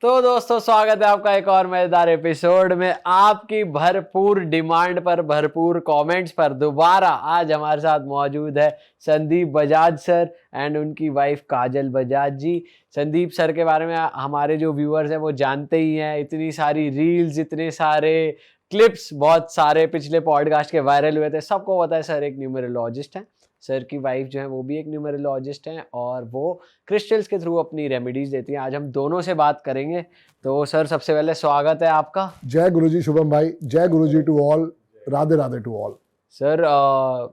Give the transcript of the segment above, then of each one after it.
तो दोस्तों स्वागत है आपका एक और मजेदार एपिसोड में। आपकी भरपूर डिमांड पर, भरपूर कमेंट्स पर दोबारा आज हमारे साथ मौजूद है संदीप बजाज सर एंड उनकी वाइफ काजल बजाज जी। संदीप सर के बारे में हमारे जो व्यूअर्स हैं वो जानते ही हैं, इतनी सारी रील्स, इतने सारे क्लिप्स, बहुत सारे पिछले पॉडकास्ट के वायरल हुए थे। सबको पता है सर एक न्यूमरोलॉजिस्ट हैं। सर की वाइफ जो है वो भी एक न्यूमरोलॉजिस्ट हैं और वो क्रिस्टल्स के थ्रू अपनी रेमेडीज देती हैं। आज हम दोनों से बात करेंगे। तो सर सबसे पहले स्वागत है आपका। जय गुरुजी शुभम भाई, जय गुरुजी to all, Radhe Radhe to all. Sir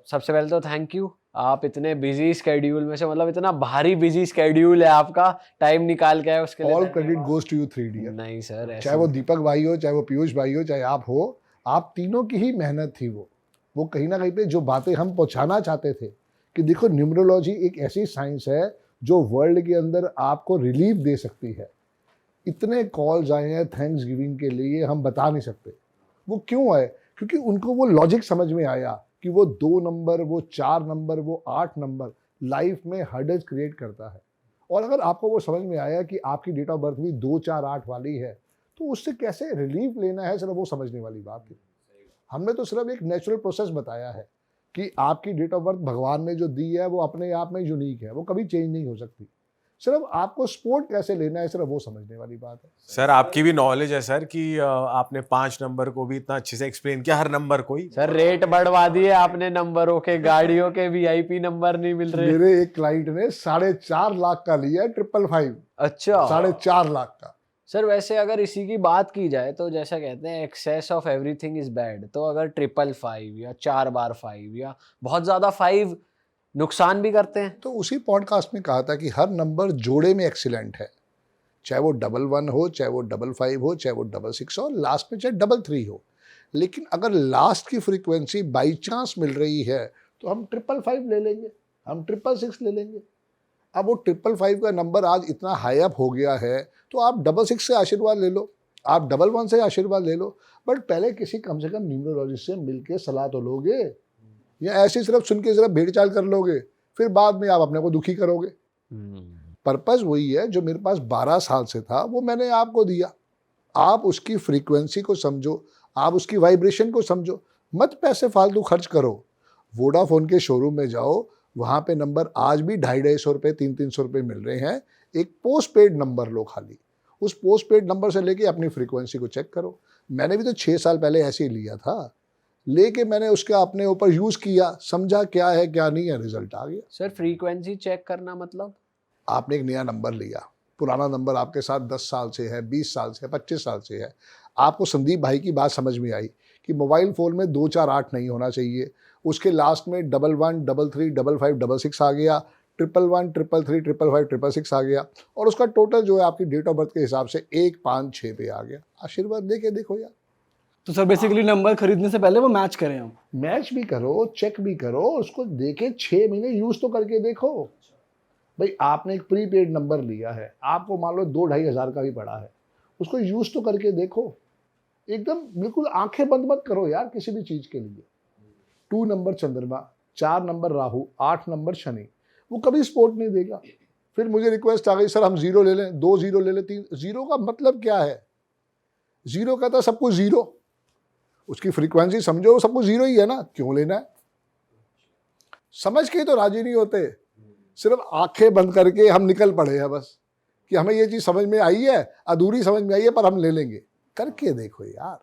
सबसे पहले तो थैंक यू, आप इतने बिजी स्केड्यूल में से, मतलब इतना भारी बिजी स्केड्यूल है आपका, टाइम निकाल के आए उसके लिए। All credit goes to you 3D। नहीं सर, चाहे वो दीपक भाई हो, चाहे वो पीयूष भाई हो, चाहे आप हो, आप तीनों की ही मेहनत थी। वो कहीं ना कहीं पे जो बातें हम पहुंचाना चाहते थे कि देखो न्यूमरोलॉजी एक ऐसी साइंस है जो वर्ल्ड के अंदर आपको रिलीफ दे सकती है। इतने कॉल्स आए हैं थैंक्स गिविंग के लिए, हम बता नहीं सकते वो क्यों आए। क्योंकि उनको वो लॉजिक समझ में आया कि वो 2 नंबर, वो 4 नंबर, वो 8 नंबर लाइफ में हर्डल्स क्रिएट करता है। और अगर आपको वो समझ में आया कि आपकी डेट ऑफ बर्थ भी 2, 4, 8 वाली है, तो उससे कैसे रिलीफ लेना है, सिर्फ वो समझने वाली बात है। हमने तो सिर्फ एक नेचुरल प्रोसेस बताया है कि आपकी डेट ऑफ बर्थ भगवान ने जो दी है वो अपने आप में यूनिक है, वो कभी चेंज नहीं हो सकती। सिर्फ आपको स्पोर्ट कैसे लेना है, सिर्फ वो समझने वाली बात है। सर आपकी भी नॉलेज है सर कि आपने 5 नंबर को भी इतना अच्छे से एक्सप्लेन किया, हर नंबर को ही। सर रेट बढ़वा दिए आपने नंबरों के, गाड़ियों के वीआईपी नंबर नहीं मिल रहे। मेरे एक क्लाइंट ने 4.5 लाख का लिया है 555। अच्छा, 4.5 लाख का। सर वैसे अगर इसी की बात की जाए तो जैसा कहते हैं excess of everything is bad, तो अगर 555 या 4 बार 5 या बहुत ज्यादा 5 नुकसान भी करते हैं। तो उसी पॉडकास्ट में कहा था कि हर नंबर जोड़े में एक्सीलेंट है, चाहे वो 11 हो, चाहे वो 55 हो, चाहे वो 66 हो, लास्ट में चाहे 33 हो। लेकिन अगर लास्ट की फ्रीक्वेंसी बाई चांस मिल रही है तो हम 555 ले लेंगे, हम 666 ले लेंगे। अब वो 555 का नंबर आज इतना हाई अप हो गया है तो आप 66 से आशीर्वाद ले लो, आप 11 से आशीर्वाद ले लो, बट पहले किसी कम से कम न्यूमरोलॉजिस्ट से मिलके सलाह तो लोगे, या ऐसे सिर्फ सुन के सिर्फ भेड़चाल कर लोगे, फिर बाद में आप अपने को दुखी करोगे। पर्पस वही है जो मेरे पास 12 साल से था, वो मैंने आपको दिया। आप उसकी फ्रीक्वेंसी को समझो, आप उसकी वाइब्रेशन को समझो, मत पैसे फालतू खर्च करो। वोडाफोन के शोरूम में जाओ, वहाँ पे नंबर आज भी 250-250 रुपये, 300-300 रुपये मिल रहे हैं। एक पोस्ट पेड नंबर लो, खाली उस पोस्ट पेड नंबर से लेके अपनी फ्रीक्वेंसी को चेक करो। मैंने भी तो 6 साल पहले ऐसे ही लिया था, लेके मैंने उसका अपने ऊपर यूज़ किया, समझा क्या है क्या नहीं है, रिजल्ट आ गया। सर फ्रीक्वेंसी चेक करना मतलब? आपने एक नया नंबर लिया, पुराना नंबर आपके साथ 10 साल से है, 20 साल से है, 25 साल से है। आपको संदीप भाई की बात समझ में आई कि मोबाइल फ़ोन में 2, 4, 8 नहीं होना चाहिए, उसके लास्ट में 11, 33, 55, 66 आ गया, 11, 33, 55, 66 आ गया, और उसका टोटल जो है आपकी डेट ऑफ बर्थ के हिसाब से 1, 5, 6 पे आ गया। आशीर्वाद दे के देखो यार। तो सर बेसिकली नंबर खरीदने से पहले वो मैच करें हम? मैच भी करो, चेक भी करो, उसको देके 6 महीने यूज़ तो करके देखो। भाई आपने एक प्रीपेड नंबर लिया है, आपको मान लो 2-2.5 हज़ार का भी पड़ा है, उसको यूज़ तो करके देखो। एकदम बिल्कुल आंखें बंद मत करो यार किसी भी चीज़ के लिए। 2 नंबर चंद्रमा, 4 नंबर राहु, 8 नंबर शनि, वो कभी सपोर्ट नहीं देगा। फिर मुझे रिक्वेस्ट आ गई, सर हम 0 ले लें, 2 0 ले लें, 3। 0 का मतलब क्या है? 0 का था सब कुछ 0, उसकी फ्रीक्वेंसी समझो, सब कुछ 0 ही है ना, क्यों लेना है? समझ के ही तो राजी नहीं होते, सिर्फ आंखें बंद करके हम निकल पड़े हैं बस कि हमें ये चीज़ समझ में आई है, अधूरी समझ में आई है, पर हम ले लेंगे। करके देखो यार।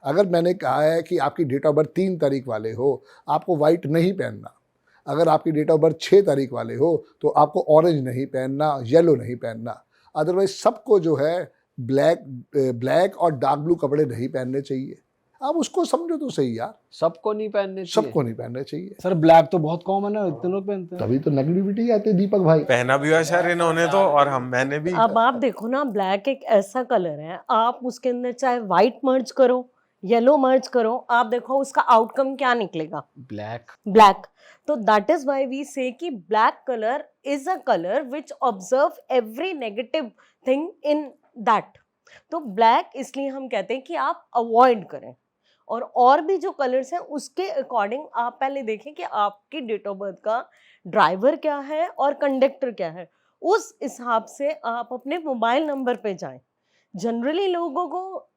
अगर मैंने कहा है कि आपकी डेट ऑफ बर्थ 3 तारीख वाले हो, आपको वाइट नहीं पहनना। अगर आपकी डेट ऑफ बर्थ 6 तारीख वाले हो तो आपको ऑरेंज नहीं पहनना, येलो नहीं पहनना। अदरवाइज सबको जो है ब्लैक और डार्क ब्लू कपड़े नहीं पहनने चाहिए। आप उसको समझो तो सही यार। सबको नहीं पहनने चाहिए? सबको नहीं पहनने चाहिए। सर ब्लैक तो बहुत कॉमन है, इतने लोग पहनते हैं। तभी तो नेगेटिविटी आती है दीपक भाई। पहना भी हुआ सर इन्होंने तो, और मैंने भी। अब आप देखो ना, ब्लैक एक ऐसा कलर है, आप उसके अंदर चाहे व्हाइट मर्ज करो, येलो मर्ज करो, आप देखो उसका आउटकम क्या निकलेगा? ब्लैक। तो दैट इज व्हाई वी से कि black colour is a colour which observe every negative thing in that. तो ब्लैक इसलिए हम कहते हैं कि आप अवॉइड करें। और भी जो कलर्स हैं उसके अकॉर्डिंग आप पहले देखें कि आपकी डेट ऑफ बर्थ का ड्राइवर क्या है और कंडक्टर क्या है, उस हिसाब से आप अपने मोबाइल नंबर पे जाएं। जनरली लोगों को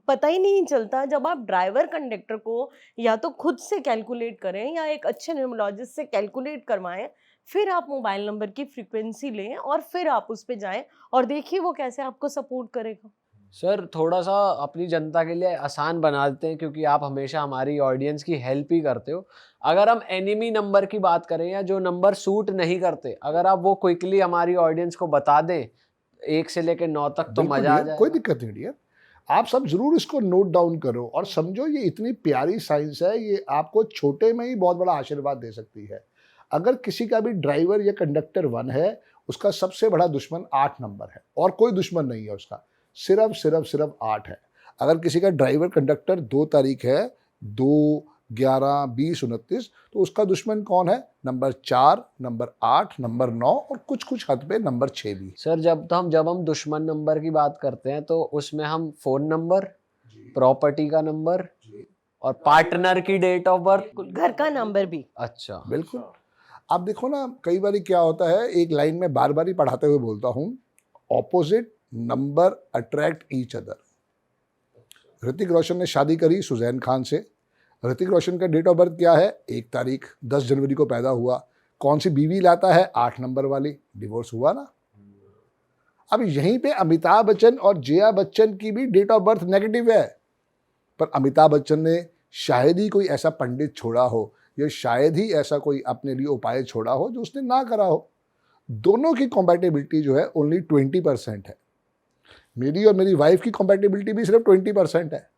पता ही नहीं चलता। जब आप ड्राइवर कंडक्टर को या तो खुद से कैलकुलेट करें या एक अच्छे न्यूमरोलॉजिस्ट से कैलकुलेट करवाएं, फिर आप मोबाइल नंबर की फ्रीक्वेंसी लें और फिर आप उस पे जाएं और देखिए वो कैसे आपको सपोर्ट करेगा। सर थोड़ा सा अपनी जनता के लिए आसान बना देते हैं, क्योंकि आप हमेशा हमारी ऑडियंस की हेल्प ही करते हो। अगर हम एनिमी नंबर की बात करें या जो नंबर सूट नहीं करते, अगर आप वो क्विकली हमारी ऑडियंस को बता दें 1 से लेकर 9 तक, तो बिल्कुल मजा आ डियर, जाएगा। कोई दिक्कत नहीं डियर। आप सब जरूर इसको नोट डाउन करो और समझो ये इतनी प्यारी साइंस है, ये आपको छोटे में ही बहुत बड़ा आशीर्वाद दे सकती है। अगर किसी का भी ड्राइवर या कंडक्टर 1 है, उसका सबसे बड़ा दुश्मन 8 नंबर है और कोई दुश्मन नहीं है उसका, सिर्फ 8 है। अगर किसी का ड्राइवर कंडक्टर 2 तारीख है, 2, 11, 20, 29, तो उसका दुश्मन कौन है? नंबर 4, नंबर 8, नंबर 9 और कुछ हद पे नंबर 6 भी। सर जब हम दुश्मन नंबर की बात करते हैं तो उसमें हम फोन नंबर, प्रॉपर्टी का नंबर और पार्टनर की डेट ऑफ बर्थ, घर का नंबर भी। अच्छा बिल्कुल। आप देखो ना, कई बार क्या होता है, एक लाइन में बार बार ही पढ़ाते हुए बोलता हूँ, opposite number attract each other. Hrithik Roshan ने शादी करी सुजैन खान से। ऋतिक रोशन का डेट ऑफ बर्थ क्या है? 1 तारीख, 10 जनवरी को पैदा हुआ। कौन सी बीवी लाता है? 8 नंबर वाली। डिवोर्स हुआ ना। अब यहीं पे अमिताभ बच्चन और जया बच्चन की भी डेट ऑफ बर्थ नेगेटिव है, पर अमिताभ बच्चन ने शायद ही कोई ऐसा पंडित छोड़ा हो या शायद ही ऐसा कोई अपने लिए उपाय छोड़ा हो जो उसने ना करा हो। दोनों की कॉम्पैटिबिलिटी जो है ओनली 20% है। मेरी और मेरी वाइफ की कॉम्पैटिबिलिटी भी सिर्फ 20% है।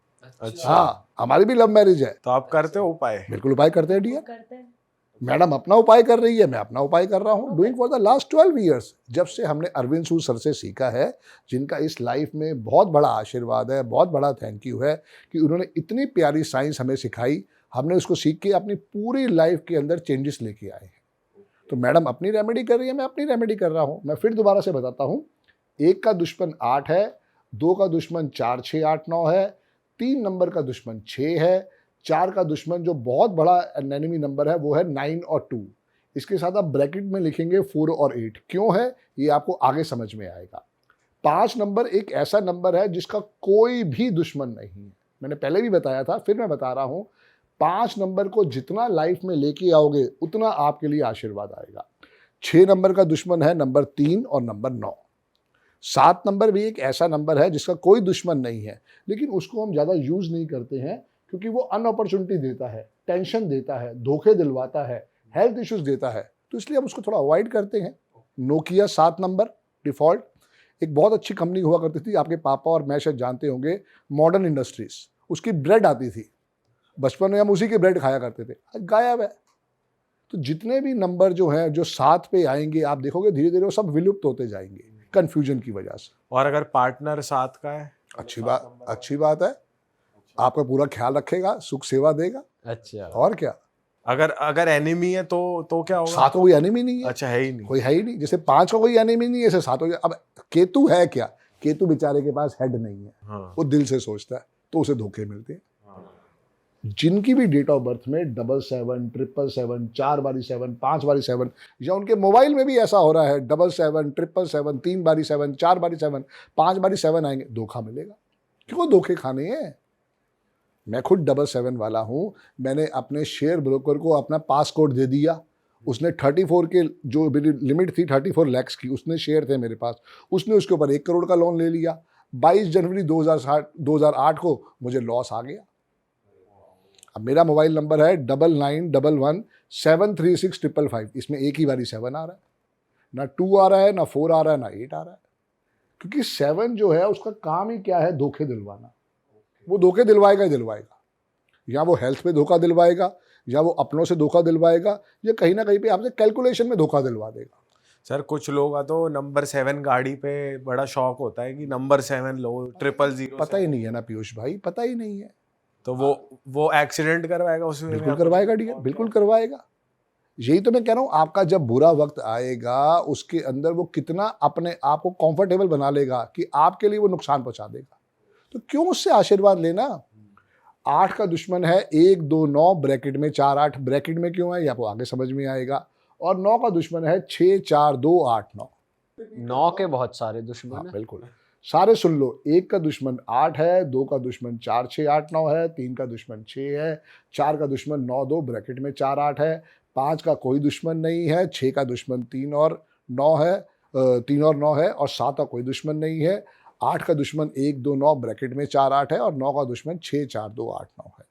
अच्छा, हाँ, हमारी भी लव मैरिज है। तो आप करते हो उपाय? बिल्कुल उपाय करते हैं डियर। करते हैं। मैडम अपना उपाय कर रही है, मैं अपना उपाय कर रहा हूँ। Doing for the last 12 years, जब से हमने अरविंद सूद सर से सीखा है, जिनका इस लाइफ में बहुत बड़ा आशीर्वाद है, बहुत बड़ा थैंक यू है कि उन्होंने इतनी प्यारी साइंस हमें सिखाई। हमने उसको सीख के अपनी पूरी लाइफ के अंदर चेंजेस लेके आए हैं। तो मैडम अपनी रेमेडी कर रही है, मैं अपनी रेमेडी कर रहा हूँ। मैं फिर दोबारा से बताता हूँ, 1 का दुश्मन 8 है, 2 का दुश्मन 4, 6, 8, 9 है, 3 नंबर का दुश्मन 6 है, 4 का दुश्मन जो बहुत बड़ा एनिमी नंबर है वो है 9 और 2। इसके साथ आप ब्रैकेट में लिखेंगे 4 और 8। क्यों है ये आपको आगे समझ में आएगा। 5 नंबर एक ऐसा नंबर है जिसका कोई भी दुश्मन नहीं है। मैंने पहले भी बताया था, फिर मैं बता रहा हूँ, 5 नंबर को जितना लाइफ में लेके आओगे उतना आपके लिए आशीर्वाद आएगा। 6 नंबर का दुश्मन है नंबर 3 और नंबर 9। 7 नंबर भी एक ऐसा नंबर है जिसका कोई दुश्मन नहीं है, लेकिन उसको हम ज़्यादा यूज़ नहीं करते हैं क्योंकि वो अनअपॉर्चुनिटी देता है, टेंशन देता है, धोखे दिलवाता है, हेल्थ इश्यूज देता है, तो इसलिए हम उसको थोड़ा अवॉइड करते हैं। नोकिया 7 नंबर डिफ़ॉल्ट एक बहुत अच्छी कंपनी हुआ करती थी, आपके पापा और मैं शायद जानते होंगे, मॉडर्न इंडस्ट्रीज। उसकी ब्रेड आती थी, बचपन में हम उसी की ब्रेड खाया करते थे, आज गायब है। तो जितने भी नंबर जो हैं जो 7 पे आएंगे, आप देखोगे धीरे धीरे वो सब विलुप्त होते जाएंगे कन्फ्यूजन की वजह से। और अगर पार्टनर 7 का है? अच्छी बात है, आपका पूरा ख्याल रखेगा, सुख सेवा देगा। अच्छा, और क्या। अगर एनिमी है तो क्या होगा? 7 कोई एनिमी नहीं है। अच्छा, है ही नहीं, कोई है ही नहीं। जैसे 5 का कोई एनिमी नहीं है, ऐसे 7 हो गया। अब केतु है क्या? केतु बेचारे के पास हेड नहीं है, हाँ। वो दिल से सोचता है, तो उसे धोखे मिलते हैं। जिनकी भी डेट ऑफ बर्थ में 777, 777, 4 बारी 7, 5 बारी 7, या उनके मोबाइल में भी ऐसा हो रहा है 77, 777, 3 बारी 7, 4 बारी 7, 5 बारी 7 आएंगे, धोखा मिलेगा। क्यों धोखे खाने हैं? मैं खुद 77 वाला हूँ। मैंने अपने शेयर ब्रोकर को अपना पास कोड दे दिया, उसने 34 के जो मेरी लिमिट थी 34 लाख की, उसने शेयर थे मेरे पास, उसने उसके ऊपर 1 करोड़ का लोन ले लिया। 22 जनवरी 2008 को मुझे लॉस आ गया। अब मेरा मोबाइल नंबर है 9911736555। इसमें एक ही बारी 7 आ रहा है, ना 2 आ रहा है, ना 4 आ रहा है, ना 8 आ रहा है। क्योंकि 7 जो है उसका काम ही क्या है? धोखे दिलवाना। वो धोखे दिलवाएगा ही दिलवाएगा, या वो हेल्थ पे धोखा दिलवाएगा, या वो अपनों से धोखा दिलवाएगा, या कहीं ना कहीं पे आपसे कैलकुलेशन में धोखा दिलवा देगा। सर कुछ लोग का तो नंबर 7 गाड़ी पे बड़ा शौक होता है कि नंबर 7 लो, 000। पता ही नहीं है ना पीयूष भाई, पता ही नहीं है। तो वो एक्सीडेंट करवाएगा उसमें? बिल्कुल करवाएगा डियर, बिल्कुल करवाएगा। यही तो मैं कह रहा हूँ, आपका जब बुरा वक्त आएगा उसके अंदर वो कितना अपने आप को कंफर्टेबल बना लेगा कि आपके लिए वो नुकसान पहुंचा देगा। तो क्यों उससे आशीर्वाद लेना। 8 का दुश्मन है 1, 2, 9 ब्रैकेट में, 4, 8 ब्रैकेट में क्यों है ये आपको आगे समझ में आएगा। और 9 का दुश्मन है 6, 4, 2, 8, 9। 9 के बहुत सारे दुश्मन हाँ, हैं। बिल्कुल। सारे सुन लो, 1 का दुश्मन 8 है, 2 का दुश्मन 4 6 8 9 है, 3 का दुश्मन 6 है, 4 का दुश्मन 9 2 ब्रैकेट में 4 8 है, 5 का कोई दुश्मन नहीं है, 6 का दुश्मन 3 और 9 है, 3 और 9 है, और 7 का कोई दुश्मन नहीं है, 8 का दुश्मन 1 2 9 ब्रैकेट में 4 8 है, और 9 का दुश्मन 6 4 2 8 9 है।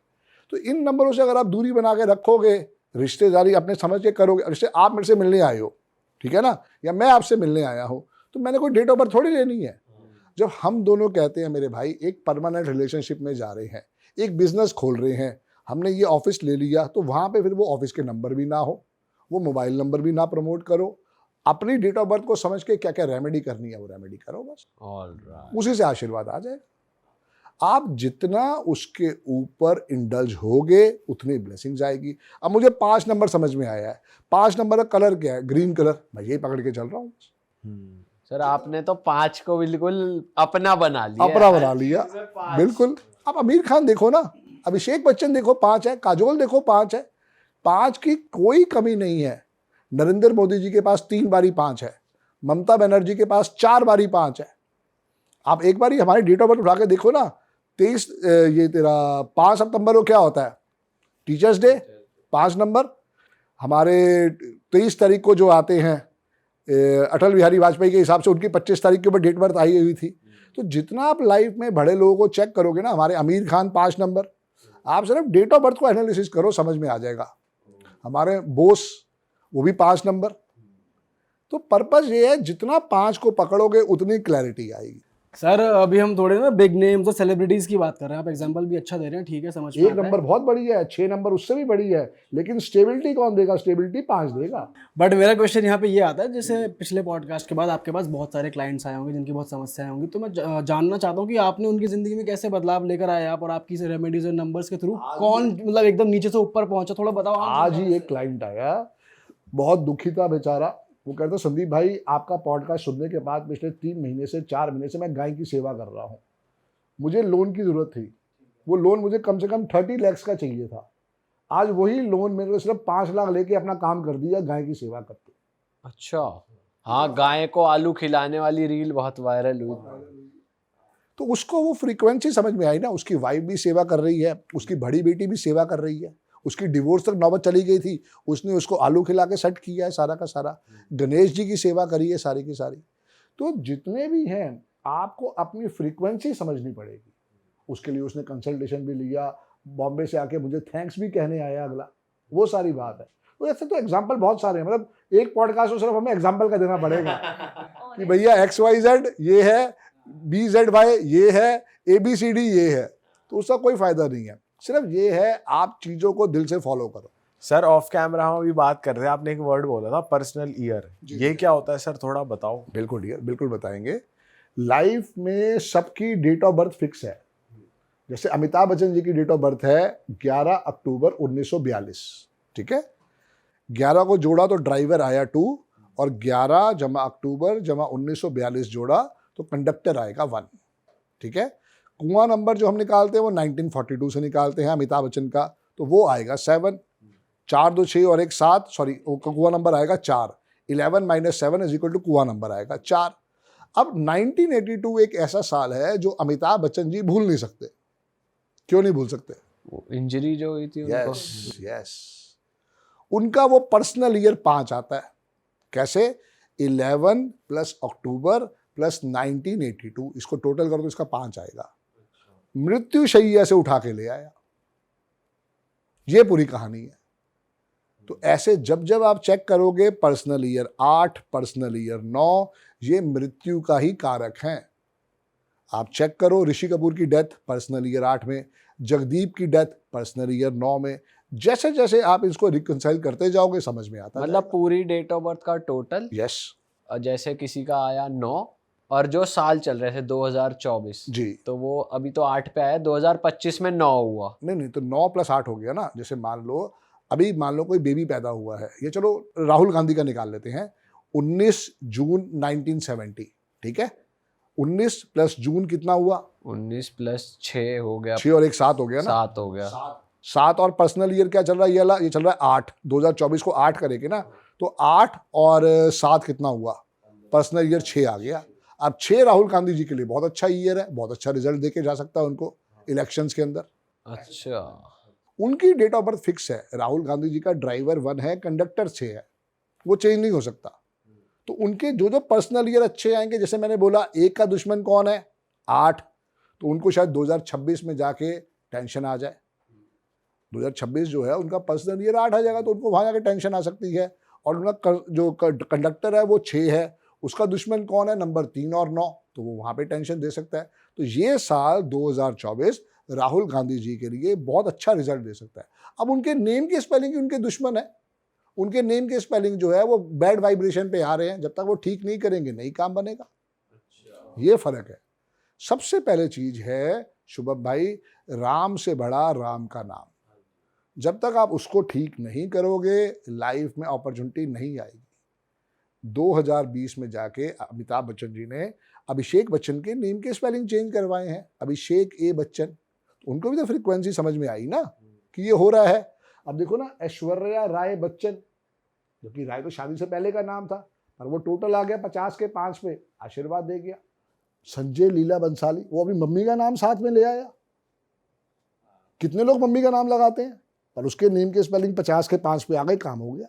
तो इन नंबरों से अगर आप दूरी बना के रखोगे, रिश्तेदारी अपने समझ के करोगे, जैसे आप मेरे से मिलने आए हो, ठीक है ना, या मैं आपसे मिलने आया हूँ, तो मैंने कोई डेट ऑफ बर्थ थोड़ी लेनी है। जब हम दोनों कहते हैं मेरे भाई एक परमानेंट रिलेशनशिप में जा रहे हैं, एक बिजनेस खोल रहे हैं, हमने ये ऑफिस ले लिया, तो वहाँ पे फिर वो ऑफिस के नंबर भी ना हो, वो मोबाइल नंबर भी ना प्रमोट करो, अपनी डेट ऑफ बर्थ को समझ के क्या क्या रेमेडी करनी है वो रेमेडी करो बस, ऑलराइट। उसी से आशीर्वाद आ जाएगा। आप जितना उसके ऊपर इंडल्ज होगे उतनी ब्लेसिंग्स आएगी। अब मुझे 5 नंबर समझ में आया है, 5 नंबर का कलर क्या है, ग्रीन कलर, मैं यही पकड़ के चल रहा हूँ। सर आपने तो 5 को बिल्कुल अपना बना लिया, अपना बना लिया, बिल्कुल। आप आमिर खान देखो ना, अभिषेक बच्चन देखो 5 है, काजोल देखो 5 है, 5 की कोई कमी नहीं है। नरेंद्र मोदी जी के पास 3 बारी 5 है, ममता बनर्जी के पास 4 बारी 5 है। आप एक बारी हमारी डेट ऑफ बर्थ उठा के देखो ना, 23 ये तेरा 5 सितंबर को क्या होता है, टीचर्स डे, 5 नंबर। हमारे 23 तारीख को जो आते हैं अटल बिहारी वाजपेयी के हिसाब से उनकी 25 तारीख के ऊपर डेट बर्थ आई हुई थी। तो जितना आप लाइफ में बड़े लोगों को चेक करोगे ना, हमारे आमिर खान 5 नंबर, आप सिर्फ डेट ऑफ बर्थ को एनालिसिस करो, समझ में आ जाएगा। हमारे बोस वो भी 5 नंबर। तो पर्पस ये है, जितना 5 को पकड़ोगे उतनी क्लैरिटी आएगी। सर अभी हम थोड़े ना बिग नेम्स और सेलिब्रिटीज की बात कर रहे हैं, आप एग्जांपल भी अच्छा दे रहे हैं, ठीक है, समझ में 1 आता है। नंबर बहुत बड़ी है, 6 नंबर उससे भी बड़ी है, लेकिन स्टेबिलिटी कौन देगा, स्टेबिलिटी 5 देगा। बट मेरा क्वेश्चन यहाँ पे ये आता है, जैसे पिछले पॉडकास्ट के बाद आपके पास बहुत सारे क्लाइंट्स आए होंगे जिनकी बहुत समस्याएं होंगी, तो मैं जानना चाहता हूँ कि आपने उनकी जिंदगी में कैसे बदलाव लेकर आए आप, और आपकी रेमेडीज और नंबर्स के थ्रू कौन मतलब एकदम नीचे से ऊपर पहुंचा, थोड़ा बताओ। आज ही एक क्लाइंट आया, बहुत दुखी था बेचारा। वो कहता संदीप भाई आपका पॉडकास्ट सुनने के बाद पिछले 3 महीने से 4 महीने से मैं गाय की सेवा कर रहा हूँ, मुझे लोन की ज़रूरत थी, वो लोन मुझे कम से कम 30 लाख का चाहिए था। आज वही लोन मेरे को सिर्फ 5 लाख लेके अपना काम कर दिया गाय की सेवा करके। अच्छा, हाँ, गाय को आलू खिलाने वाली रील बहुत वायरल हुई। तो उसको वो फ्रीक्वेंसी समझ में आई ना, उसकी वाइफ भी सेवा कर रही है, उसकी बड़ी बेटी भी सेवा कर रही है, उसकी डिवोर्स तक नौबत चली गई थी, उसने उसको आलू खिला के सेट किया है सारा का सारा, गणेश जी की सेवा करी है सारी की सारी। तो जितने भी हैं आपको अपनी फ्रीक्वेंसी समझनी पड़ेगी। उसके लिए उसने कंसल्टेशन भी लिया, बॉम्बे से आके मुझे थैंक्स भी कहने आया अगला, वो सारी बात है। तो ऐसे तो एग्जाम्पल बहुत सारे हैं, मतलब एक पॉडकास्ट में सिर्फ हमें एग्जाम्पल का देना पड़ेगा कि भैया XYZ ये है, BZY ये है, ABCD ये है, तो उसका कोई फायदा नहीं है। सिर्फ ये है आप चीजों को दिल से फॉलो करो। सर ऑफ कैमरा हम अभी बात कर रहे हैं, आपने एक वर्ड बोला था पर्सनल ईयर, ये क्या होता है सर, थोड़ा बताओ। बिल्कुल डियर, बिल्कुल बताएंगे। लाइफ में सबकी डेट ऑफ बर्थ फिक्स है। जैसे अमिताभ बच्चन जी की डेट ऑफ बर्थ है 11 अक्टूबर 1942, ठीक है। 11 को जोड़ा तो ड्राइवर आया 2, और 11 जमा अक्टूबर जमा 1942 जोड़ा तो कंडक्टर आएगा 1, ठीक है। कुआं नंबर जो हम निकालते हैं वो 1942 से निकालते हैं अमिताभ बच्चन का, तो वो आएगा 7, 4 2 6 और 1 7, सॉरी कुआं नंबर आएगा 4, 11 माइनस 7 इज इक्वल टू कुआं नंबर आएगा 4। अब 1982 एक ऐसा साल है जो अमिताभ बच्चन जी भूल नहीं सकते। क्यों नहीं भूल सकते? इंजरी जो हुई थी उनको। यस, उनका वो पर्सनल ईयर 5 आता है। कैसे? 11 प्लस अक्टूबर प्लस 1982, इसको टोटल करो तो इसका 5 आएगा। मृत्यु शैया से उठा के ले आया, ये पूरी कहानी है। तो ऐसे जब जब आप चेक करोगे पर्सनल ईयर 8, पर्सनल ईयर 9, ये मृत्यु का ही कारक हैं। आप चेक करो ऋषि कपूर की डेथ पर्सनल ईयर 8 में, जगदीप की डेथ पर्सनल ईयर 9 में। जैसे जैसे आप इसको रिकंसाइल करते जाओगे समझ में आता है। मतलब पूरी डेट ऑफ बर्थ का टोटल। यस। जैसे किसी का आया 9 और जो साल चल रहे थे 2024 जी, तो वो अभी तो 8 पे आया, 2025 में 9 हुआ। नहीं तो 9 प्लस 8 हो गया ना। जैसे मान लो कोई बेबी पैदा हुआ है, ये चलो राहुल गांधी का निकाल लेते हैं, 19 जून 1970, ठीक है। 19 प्लस जून कितना हुआ? 19 प्लस 6 हो गया, 6 और 1 7 हो गया ना। 7 हो गया। 7 और पर्सनल ईयर क्या चल रहा है? ये चल रहा है 8। 2024 को 8 करेंगे ना, तो 8 और 7 कितना हुआ? पर्सनल ईयर 6 आ गया। अब 6 राहुल गांधी जी के लिए बहुत अच्छा ईयर है, बहुत अच्छा रिजल्ट देके जा सकता है उनको इलेक्शंस के अंदर। अच्छा, उनकी डेट ऑफ बर्थ फिक्स है, राहुल गांधी जी का ड्राइवर 1 है, कंडक्टर 6 है, वो चेंज नहीं हो सकता। तो उनके जो जो पर्सनल ईयर अच्छे आएंगे, जैसे मैंने बोला 1 का दुश्मन कौन है, 8, तो उनको शायद 2026 में जाके टेंशन आ जाए। 2026 जो है उनका पर्सनल ईयर 8 आ जाएगा, तो उनको वहां जाके टेंशन आ सकती है। और उनका जो कंडक्टर है वो 6 है, उसका दुश्मन कौन है, नंबर 3 और 9, तो वो वहां पे टेंशन दे सकता है। तो ये साल 2024 राहुल गांधी जी के लिए बहुत अच्छा रिजल्ट दे सकता है। अब उनके नेम की स्पेलिंग ही उनके दुश्मन है, उनके नेम के स्पेलिंग जो है वो बैड वाइब्रेशन पे आ रहे हैं, जब तक वो ठीक नहीं करेंगे नहीं काम बनेगा। ये फर्क है। सबसे पहले चीज है शुभम भाई, राम से बड़ा राम का नाम। जब तक आप उसको ठीक नहीं करोगे, लाइफ में अपॉर्चुनिटी नहीं आएगी। 2020 में जाके अमिताभ बच्चन जी ने अभिषेक बच्चन के नेम के स्पेलिंग चेंज करवाए हैं, अभिषेक ए बच्चन। तो उनको भी तो फ्रीक्वेंसी समझ में आई ना कि ये हो रहा है। अब देखो ना, ऐश्वर्या राय बच्चन, जो कि राय तो शादी से पहले का नाम था, पर वो टोटल आ गया 50 के 5 पे, आशीर्वाद दे गया। संजय लीला बंसाली, वो अभी मम्मी का नाम साथ में ले आया। कितने लोग मम्मी का नाम लगाते हैं, पर उसके नेम के स्पेलिंग 50 के 5 पे आ गए, काम हो गया।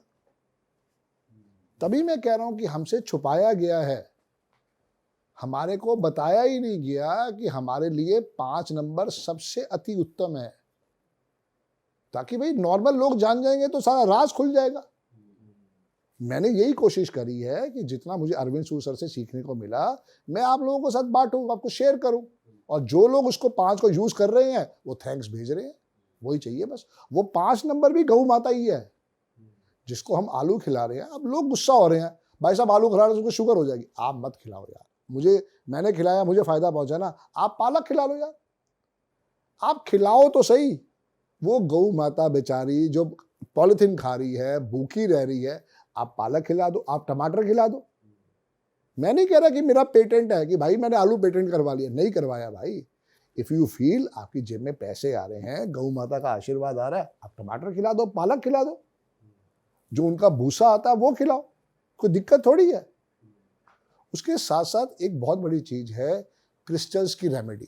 तभी मैं कह रहा हूं कि हमसे छुपाया गया है, हमारे को बताया ही नहीं गया कि हमारे लिए 5 नंबर सबसे अति उत्तम है, ताकि भाई नॉर्मल लोग जान जाएंगे तो सारा राज खुल जाएगा। मैंने यही कोशिश करी है कि जितना मुझे अरविंद सू सर से सीखने को मिला, मैं आप लोगों के साथ बांटूं, आपको शेयर करूं। और जो लोग उसको 5 को यूज कर रहे हैं वो थैंक्स भेज रहे हैं, वही चाहिए बस। वो 5 नंबर भी गौ माता ही है, जिसको हम आलू खिला रहे हैं। अब लोग गुस्सा हो रहे हैं, भाई साहब आलू खिला रहे हैं उसको शुगर हो जाएगी। आप मत खिलाओ यार, मैंने खिलाया, मुझे फायदा पहुंचा ना। आप पालक खिला लो यार, आप खिलाओ तो सही। वो गौ माता बेचारी जो पॉलिथीन खा रही है, भूखी रह रही है, आप पालक खिला दो, आप टमाटर खिला दो। मैं नहीं कह रहा कि मेरा पेटेंट है कि भाई मैंने आलू पेटेंट करवा लिया, नहीं करवाया भाई। इफ यू फील आपकी जेब में पैसे आ रहे हैं, गौ माता का आशीर्वाद आ रहा है, आप टमाटर खिला दो, पालक खिला दो, जो उनका भूसा आता है वो खिलाओ, कोई दिक्कत थोड़ी है। उसके साथ साथ एक बहुत बड़ी चीज है क्रिस्टल्स की रेमेडी।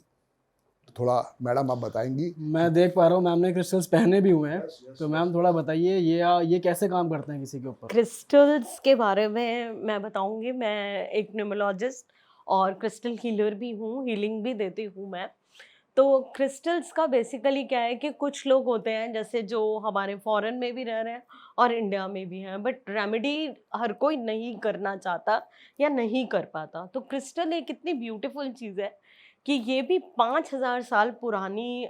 थोड़ा मैडम आप बताएंगी। मैं देख पा रहा हूँ मैम ने क्रिस्टल्स पहने भी हुए हैं, तो मैम थोड़ा बताइए ये कैसे काम करते हैं किसी के ऊपर। क्रिस्टल्स के बारे में मैं बताऊंगी। मैं एक न्यूमरोलॉजिस्ट और क्रिस्टल हीलर भी हूँ, हीलिंग भी देती हूँ मैं। तो क्रिस्टल्स का बेसिकली क्या है कि कुछ लोग होते हैं जैसे जो हमारे फॉरेन में भी रह रहे हैं और इंडिया में भी हैं, बट रेमेडी हर कोई नहीं करना चाहता या नहीं कर पाता। तो क्रिस्टल एक इतनी ब्यूटीफुल चीज़ है कि ये भी 5000 साल पुरानी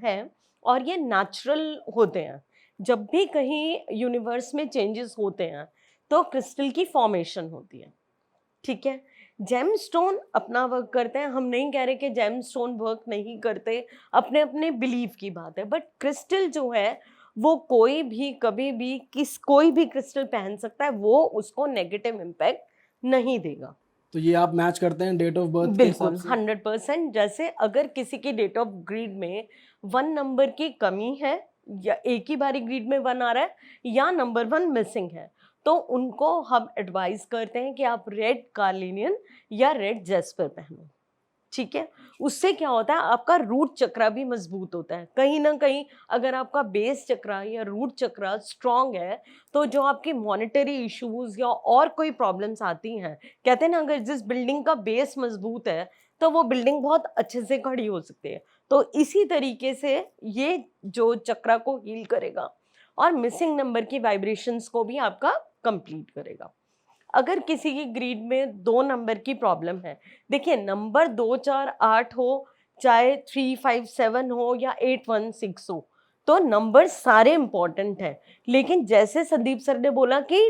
है और ये नेचुरल होते हैं। जब भी कहीं यूनिवर्स में चेंजेस होते हैं तो क्रिस्टल की फॉर्मेशन होती है, ठीक है। जेम स्टोन अपना वर्क करते हैं, हम नहीं कह रहे कि जेम स्टोन वर्क नहीं करते, अपने अपने बिलीफ की बात है। बट क्रिस्टल जो है वो कोई भी कभी भी कोई भी क्रिस्टल पहन सकता है, वो उसको नेगेटिव इम्पैक्ट नहीं देगा। तो ये आप मैच करते हैं डेट ऑफ बर्थ के हिसाब बिल्कुल से? 100%। जैसे अगर किसी की डेट ऑफ ग्रीड में 1 नंबर की कमी है, या एक ही बारी ग्रीड में 1 आ रहा है, या नंबर 1 मिसिंग है, तो उनको हम एडवाइस करते हैं कि आप रेड कार्लिनियन या रेड जेस्पर पहनो, ठीक है। उससे क्या होता है, आपका रूट चक्रा भी मजबूत होता है। कहीं ना कहीं अगर आपका बेस चक्रा या रूट चक्रा स्ट्रांग है, तो जो आपकी मॉनेटरी इश्यूज या और कोई प्रॉब्लम्स आती हैं, कहते हैं ना, अगर जिस बिल्डिंग का बेस मजबूत है तो वो बिल्डिंग बहुत अच्छे से खड़ी हो सकती है। तो इसी तरीके से ये जो चक्रा को हील करेगा और मिसिंग नंबर की वाइब्रेशंस को भी आपका कंप्लीट करेगा। अगर किसी की ग्रीड में 2 नंबर की प्रॉब्लम है, देखिए नंबर 2 4 8 हो, चाहे 3 5 7 हो या 8 1 6 हो, तो नंबर सारे इंपॉर्टेंट हैं। लेकिन जैसे संदीप सर ने बोला कि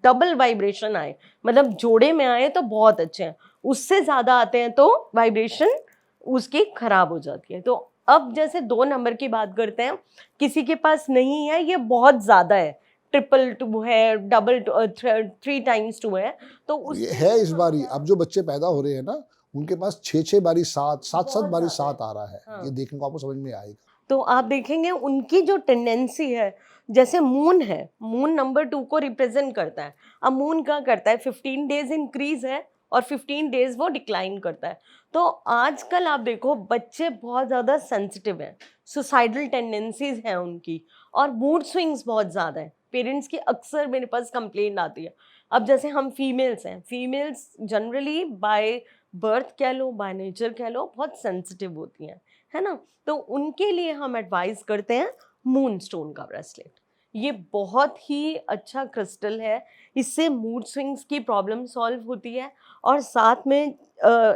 डबल वाइब्रेशन आए, मतलब जोड़े में आए तो बहुत अच्छे हैं, उससे ज़्यादा आते हैं तो वाइब्रेशन उसकी खराब हो जाती है। तो अब जैसे 2 नंबर की बात करते हैं, किसी के पास नहीं है, ये बहुत ज़्यादा है, 222 है, 3 टाइम्स 2 है, तो ये है इस बारी। अब जो बच्चे पैदा हो रहे हैं ना, उनके पास 6 बारी 7 बारी 7 आ रहा है। हाँ। ये देखने को आपको समझ में आएगा। तो आप देखेंगे उनकी जो टेंडेंसी है, जैसे मून है, मून नंबर 2 को रिप्रेजेंट करता है। अब मून क्या करता है, 15 डेज इंक्रीज है और 15 डेज वो डिक्लाइन करता है। तो आजकल आप देखो बच्चे बहुत ज़्यादा सेंसिटिव हैं, सुसाइडल टेंडेंसीज हैं उनकी, और मूड स्विंग्स बहुत ज़्यादा है। पेरेंट्स की अक्सर मेरे पास कंप्लेंट आती है। अब जैसे हम फीमेल्स हैं, फीमेल्स जनरली बाय बर्थ कह लो, बाय नेचर कह लो, बहुत सेंसिटिव होती हैं, है ना। तो उनके लिए हम एडवाइस करते हैं मून स्टोन का ब्रेसलेट। ये बहुत ही अच्छा क्रिस्टल है, इससे मूड स्विंग्स की प्रॉब्लम सॉल्व होती है, और साथ में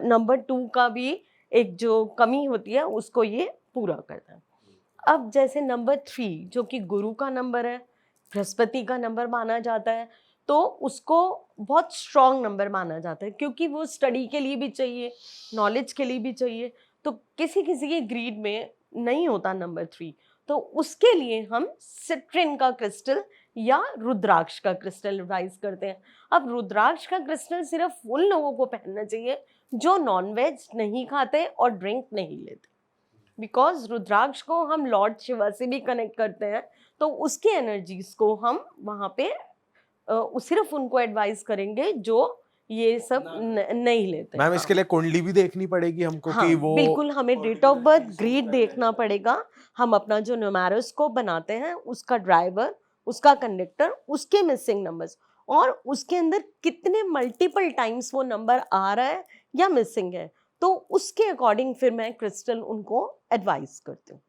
नंबर 2 का भी एक जो कमी होती है उसको ये पूरा करता है। अब जैसे नंबर 3 जो कि गुरु का नंबर है, बृहस्पति का नंबर माना जाता है, तो उसको बहुत स्ट्रॉन्ग नंबर माना जाता है, क्योंकि वो स्टडी के लिए भी चाहिए, नॉलेज के लिए भी चाहिए। तो किसी किसी के ग्रीड में नहीं होता नंबर 3, तो उसके लिए हम सिट्रिन का क्रिस्टल या रुद्राक्ष का क्रिस्टल एडवाइस करते हैं। अब रुद्राक्ष का क्रिस्टल सिर्फ उन लोगों को पहनना चाहिए जो नॉनवेज नहीं खाते और ड्रिंक नहीं लेते, बिकॉज रुद्राक्ष को हम लॉर्ड शिवा से भी कनेक्ट करते हैं, तो उसकी एनर्जीज को हम वहाँ पे सिर्फ उनको एडवाइस करेंगे जो ये सब नहीं लेते। मैम इसके लिए कुंडली भी देखनी पड़ेगी हमको हाँ, कि वो बिल्कुल हमें डेट ऑफ बर्थ ग्रीड देखना पड़ेगा। हम अपना जो न्यूमेरोस्कोप बनाते हैं उसका ड्राइवर, उसका कंडक्टर, उसके मिसिंग नंबर्स, और उसके अंदर कितने मल्टीपल टाइम्स वो नंबर आ रहा है या मिसिंग है, तो उसके अकॉर्डिंग फिर मैं क्रिस्टल उनको एडवाइस करती हूँ।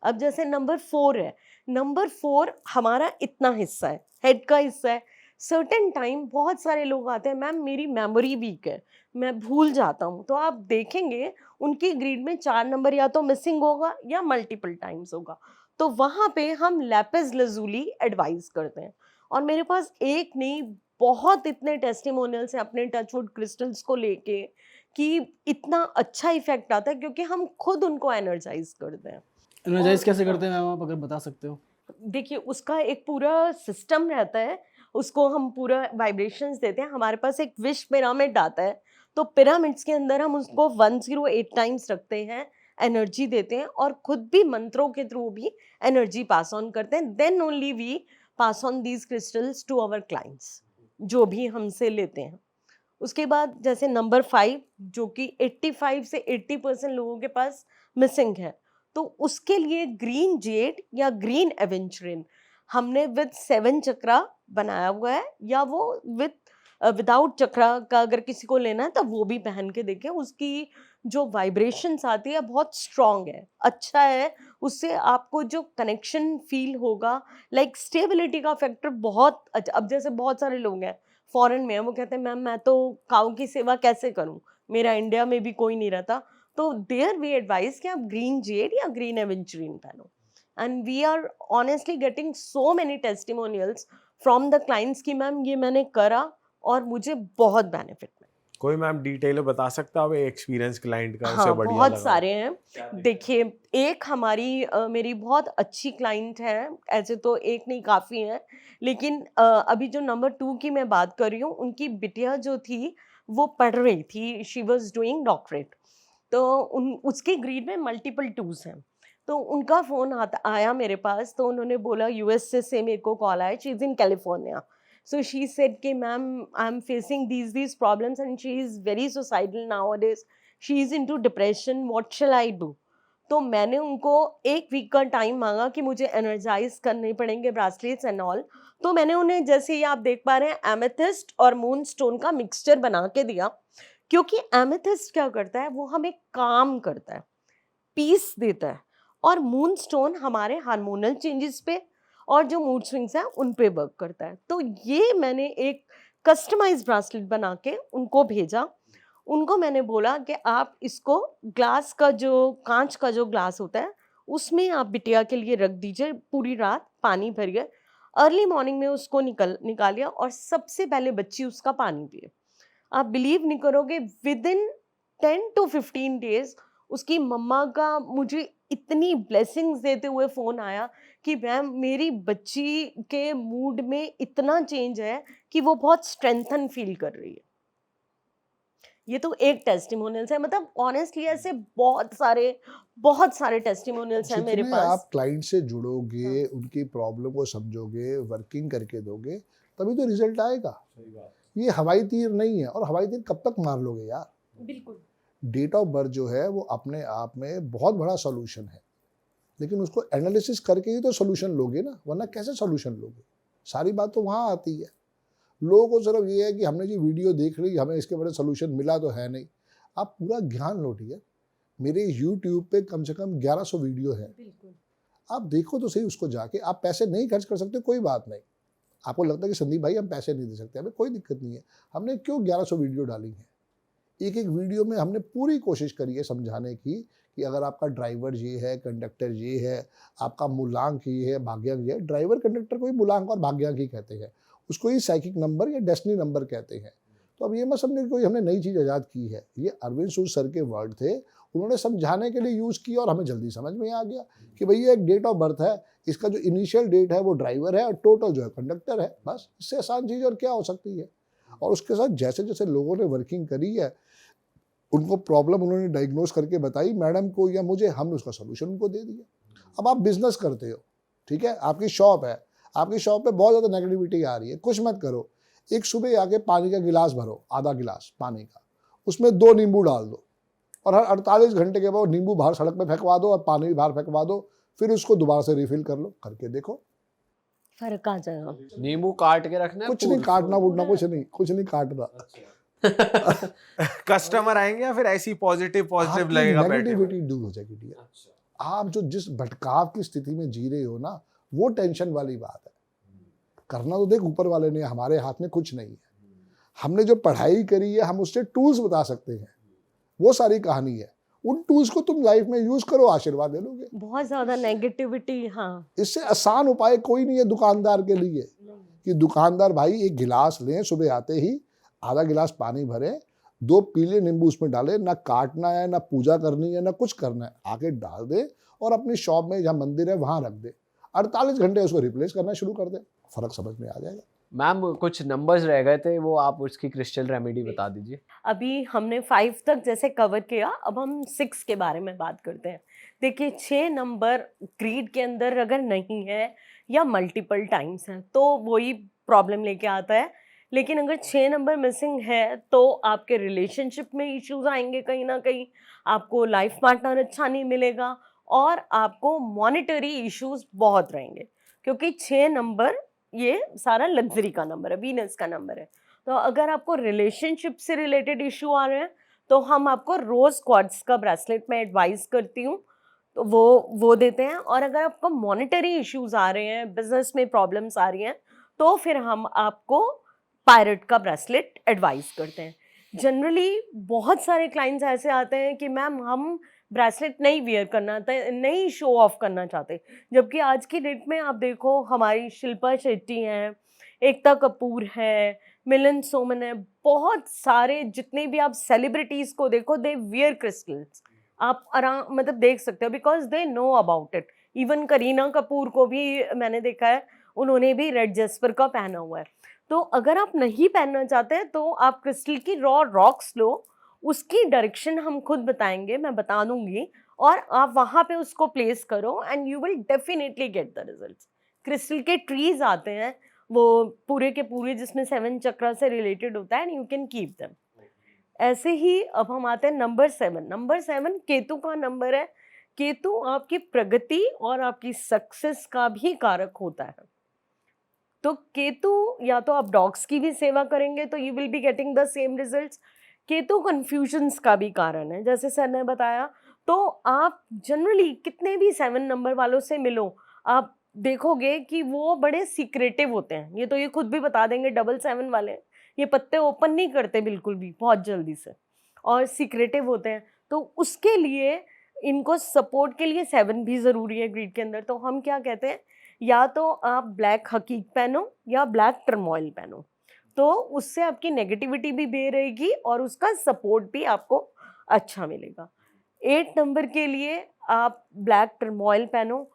अब जैसे नंबर 4 है, नंबर 4 हमारा इतना हिस्सा है, हेड का हिस्सा है। सर्टेन टाइम बहुत सारे लोग आते हैं, मैम मेरी मेमोरी वीक है, मैं भूल जाता हूँ, तो आप देखेंगे उनकी ग्रीड में 4 नंबर या तो मिसिंग होगा या मल्टीपल टाइम्स होगा, तो वहाँ पे हम लैपिस लजूली एडवाइस करते हैं। और मेरे पास एक नहीं, बहुत इतने टेस्टिमोनियल्स हैं अपने टचवुड क्रिस्टल्स को लेके कि इतना अच्छा इफेक्ट आता है, क्योंकि हम खुद उनको एनर्जाइज करते हैं। एनर्जाइज कैसे करते हैं मैम, आप अगर बता सकते हो? देखिए उसका एक पूरा सिस्टम रहता है, उसको हम पूरा वाइब्रेशंस देते हैं। हमारे पास एक विश पिरामिड आता है, तो पिरामिड्स के अंदर हम उसको 108 टाइम्स रखते हैं, एनर्जी देते हैं, और खुद भी मंत्रों के थ्रू भी एनर्जी पास ऑन करते हैं। Then only we pass on these crystals to our clients जो भी हमसे लेते हैं। उसके बाद जैसे नंबर 5 जो कि 85 से 80% लोगों के पास मिसिंग है, तो उसके लिए ग्रीन जेड या ग्रीन एवेंचरिन हमने विद 7 चक्रा बनाया हुआ है, या वो विदाउट चक्रा का अगर किसी को लेना है तो वो भी पहन के देखें। उसकी जो वाइब्रेशंस आती है बहुत स्ट्रॉन्ग है, अच्छा है, उससे आपको जो कनेक्शन फील होगा, लाइक स्टेबिलिटी का फैक्टर बहुत अच्छा। अब जैसे बहुत सारे लोग हैं फॉरेन में, वो कहते हैं मैम मैं तो काऊ की सेवा कैसे करूं, मेरा इंडिया में भी कोई नहीं रहता, तो देयर वी एडवाइस कि आप ग्रीन जेड या ग्रीन एवेंचरिन पहनो। And we are honestly getting so many testimonials from the clients कि मैम ये मैंने करा और मुझे बहुत बेनिफिट मिला। कोई मैम डिटेल बता सकता हो एक्सपीरियंस क्लाइंट का? हाँ, उसे बढ़िया बहुत लगा। सारे हैं। देखिए एक हमारी मेरी बहुत अच्छी क्लाइंट है, ऐसे तो एक नहीं काफ़ी हैं, लेकिन अभी जो नंबर 2 की मैं बात कर रही हूँ, उनकी बिटिया जो थी वो पढ़ रही थी, शी वॉज डूइंग डॉक्टरेट, तो उसके ग्रेड में मल्टीपल 2s हैं। तो उनका फ़ोन आया मेरे पास, तो उन्होंने बोला यूएस से मेरे को कॉल आया, she is in California. So she said कि ma'am I'm facing these problems and she is very suicidal nowadays. She is into depression. What shall I do? तो मैंने उनको 1 वीक का टाइम मांगा कि मुझे एनर्जाइज करने पड़ेंगे ब्रासलेट्स एंड ऑल। तो मैंने उन्हें जैसे ये आप देख पा रहे हैं एमेथिस्ट और मून स्टोन का मिक्सचर बना के दिया, क्योंकि एमेथिस्ट क्या करता है, वो हमें काम करता है, पीस देता है, और मून स्टोन हमारे हार्मोनल चेंजेस पे और जो मूड स्विंग्स हैं उन पे वर्क करता है। तो ये मैंने एक कस्टमाइज ब्रासलेट बना के उनको भेजा। उनको मैंने बोला कि आप इसको ग्लास का जो कांच का जो ग्लास होता है उसमें आप बिटिया के लिए रख दीजिए, पूरी रात पानी भरिए, अर्ली मॉर्निंग में उसको निकालिए और सबसे पहले बच्ची उसका पानी पिए। आप बिलीव नहीं करोगे, विद इन 10 to 15 डेज उसकी मम्मा का मुझे इतनी ब्लेसिंग्स देते हुए फ़ोन आया कि मैम मेरी बच्ची के मूड में इतना चेंज है कि वो बहुत स्ट्रेंथन फील कर रही है। ये तो एक टेस्टिमोनियल्स है, मतलब ऑनेस्टली ऐसे बहुत सारे टेस्टिमोनियल्स हैं मेरे जितने पास। आप क्लाइंट से जुड़ोगे, उनकी प्रॉब्लम को समझोगे, वर्किंग करके दोगे, तभी तो रिजल्ट आएगा। ये हवाई तीर नहीं है, और हवाई तीर कब तक मार लोगे यार। बिल्कुल। डेट ऑफ बर्थ जो है वो अपने आप में बहुत बड़ा सॉल्यूशन है, लेकिन उसको एनालिसिस करके ही तो सॉल्यूशन लोगे ना, वरना कैसे सॉल्यूशन लोगे। सारी बात तो वहाँ आती है। लोगों को सिर्फ ये है कि हमने जी वीडियो देख ली, हमें इसके बड़े सॉल्यूशन मिला तो है नहीं। आप पूरा ज्ञान लौटिए। मेरे यूट्यूब पे कम से कम 1100 वीडियो है, बिल्कुल। आप देखो तो सही उसको जाके। आप पैसे नहीं खर्च कर सकते, कोई बात नहीं। आपको लगता है कि संदीप भाई हम पैसे नहीं दे सकते, हमें कोई दिक्कत नहीं है। हमने क्यों 1100 वीडियो डाली है, एक एक वीडियो में हमने पूरी कोशिश करी है समझाने की कि अगर आपका ड्राइवर ये है, कंडक्टर ये है, आपका मूलांक ये है, भाग्यांक ये है। ड्राइवर कंडक्टर को ही मूलांक और भाग्यांक ही कहते हैं, उसको ही साइकिक नंबर या डेस्टिनी नंबर कहते हैं। तो अब ये मत समझे कोई हमने नई चीज़ ईजाद की है, ये अरविंद सूद सर के वर्ड थे, उन्होंने समझाने के लिए यूज़ किया और हमें जल्दी समझ में आ गया कि भैया एक डेट ऑफ बर्थ है, इसका जो इनिशियल डेट है वो ड्राइवर है और टोटल जो है कंडक्टर है। बस इससे आसान चीज़ और क्या हो सकती है। और उसके साथ जैसे जैसे लोगों ने वर्किंग करी है, उनको प्रॉब्लम उन्होंने डायग्नोज करके बताई मैडम को या मुझे, हमने उसका सोल्यूशन उनको दे दिया। अब आप बिजनेस करते हो, ठीक है, आपकी शॉप है, आपकी शॉप पे बहुत ज़्यादा नेगेटिविटी आ रही है, कुछ मत करो। एक सुबह आके पानी का गिलास भरो, आधा गिलास पानी का, उसमें 2 नींबू डाल दो और हर 48 घंटे के बाद नींबू बाहर सड़क पे फेंकवा दो और पानी भी बाहर फेंकवा दो, फिर उसको दोबारा से रिफिल कर लो, करके देखो फर्क आ जाएगा। नींबू काट के रखना है कुछ नहीं काटना वूटना, कुछ नहीं काटना। कस्टमर आएंगे या फिर ऐसी पॉजिटिव लगेगा बैठने में? नेगेटिविटी दूर हो जाएगी डियर। आप जो जिस भटकाव की स्थिति में जी रहे हो ना, वो टेंशन वाली बात है। करना तो देख ऊपर वाले ने, हमारे हाथ में कुछ नहीं है। हमने जो पढ़ाई करी है हम उससे टूल्स बता सकते हैं, वो सारी कहानी है। उन टूल्स को तुम लाइफ में यूज करो, आशीर्वाद ले लोगे। बहुत ज्यादा नेगेटिविटी, हाँ। इससे आसान उपाय कोई नहीं है दुकानदार के लिए कि दुकानदार भाई एक गिलास लें, सुबह आते ही आधा गिलास पानी भरें, 2 पीले नींबू उसमें डालें, ना काटना है, ना पूजा करनी है, ना कुछ करना है, आके डाल दे और अपनी शॉप में जहाँ मंदिर है वहाँ रख दे। 48 घंटे उसको रिप्लेस करना शुरू कर दे, फर्क समझ में आ जाएगा। मैम कुछ नंबर्स रह गए थे, वो आप उसकी क्रिस्टल रेमेडी बता दीजिए। अभी हमने 5 तक जैसे कवर किया, अब हम 6 के बारे में बात करते हैं। देखिए 6 नंबर ग्रीड के अंदर अगर नहीं है या मल्टीपल टाइम्स है तो वही प्रॉब्लम लेके आता है। लेकिन अगर 6 नंबर मिसिंग है तो आपके रिलेशनशिप में इश्यूज आएंगे, कहीं ना कहीं आपको लाइफ पार्टनर अच्छा नहीं मिलेगा और आपको मॉनेटरी इश्यूज बहुत रहेंगे, क्योंकि 6 नंबर ये सारा लग्जरी का नंबर है, वीनस का नंबर है। तो अगर आपको रिलेशनशिप से रिलेटेड इशू आ रहे हैं तो हम आपको रोज क्वार्ट्ज का ब्रेसलेट में एडवाइस करती हूँ, तो वो देते हैं। और अगर आपको मॉनेटरी इश्यूज आ रहे हैं, बिजनेस में प्रॉब्लम्स आ रही हैं, तो फिर हम आपको पायरेट का ब्रेसलेट एडवाइस करते हैं। जनरली बहुत सारे क्लाइंट्स ऐसे आते हैं कि मैम हम ब्रेसलेट नहीं वियर करना, नहीं शो ऑफ करना चाहते, जबकि आज की डेट में आप देखो हमारी शिल्पा शेट्टी हैं, एकता कपूर है, मिलन सोमन है, बहुत सारे जितने भी आप सेलिब्रिटीज को देखो दे वियर क्रिस्टल्स। आप आराम मतलब देख सकते हो because they know about it. Even Kareena Kapoor को भी मैंने देखा है, उन्होंने भी रेड जेस्पर का पहना हुआ है। तो अगर आप नहीं पहनना चाहते तो आप क्रिस्टल की रॉक्स लो, उसकी डायरेक्शन हम खुद बताएंगे, मैं बता दूंगी, और आप वहाँ पे उसको प्लेस करो and you will definitely get the results. Crystal के ट्रीज आते हैं वो पूरे के पूरे, जिसमें 7 चक्रा से रिलेटेड होता है and you can keep them. ऐसे ही अब हम आते हैं नंबर 7। नंबर 7 केतु का नंबर है। केतु आपकी प्रगति और आपकी सक्सेस का भी कारक होता है। तो केतु, या तो आप डॉग्स की भी सेवा करेंगे तो you will be getting the same results. Ketu confusions का भी कारण है, जैसे सर ने बताया। तो आप जनरली कितने भी 7 नंबर वालों से मिलो, आप देखोगे कि वो बड़े सीक्रेटिव होते हैं। ये तो ये खुद भी बता देंगे, 7 वाले ये पत्ते ओपन नहीं करते बिल्कुल भी, बहुत जल्दी से, और सीक्रेटिव होते हैं। तो उसके लिए इनको सपोर्ट के लिए 7 भी ज़रूरी है ग्रीड के अंदर। तो हम क्या कहते हैं, या तो आप ब्लैक हकीक पहनो या ब्लैक टर्मोइल पहनो, तो उससे आपकी नेगेटिविटी भी बे रहेगी और उसका सपोर्ट भी आपको अच्छा मिलेगा। 8 नंबर के लिए आप ब्लैक टर्मोइल पहनो,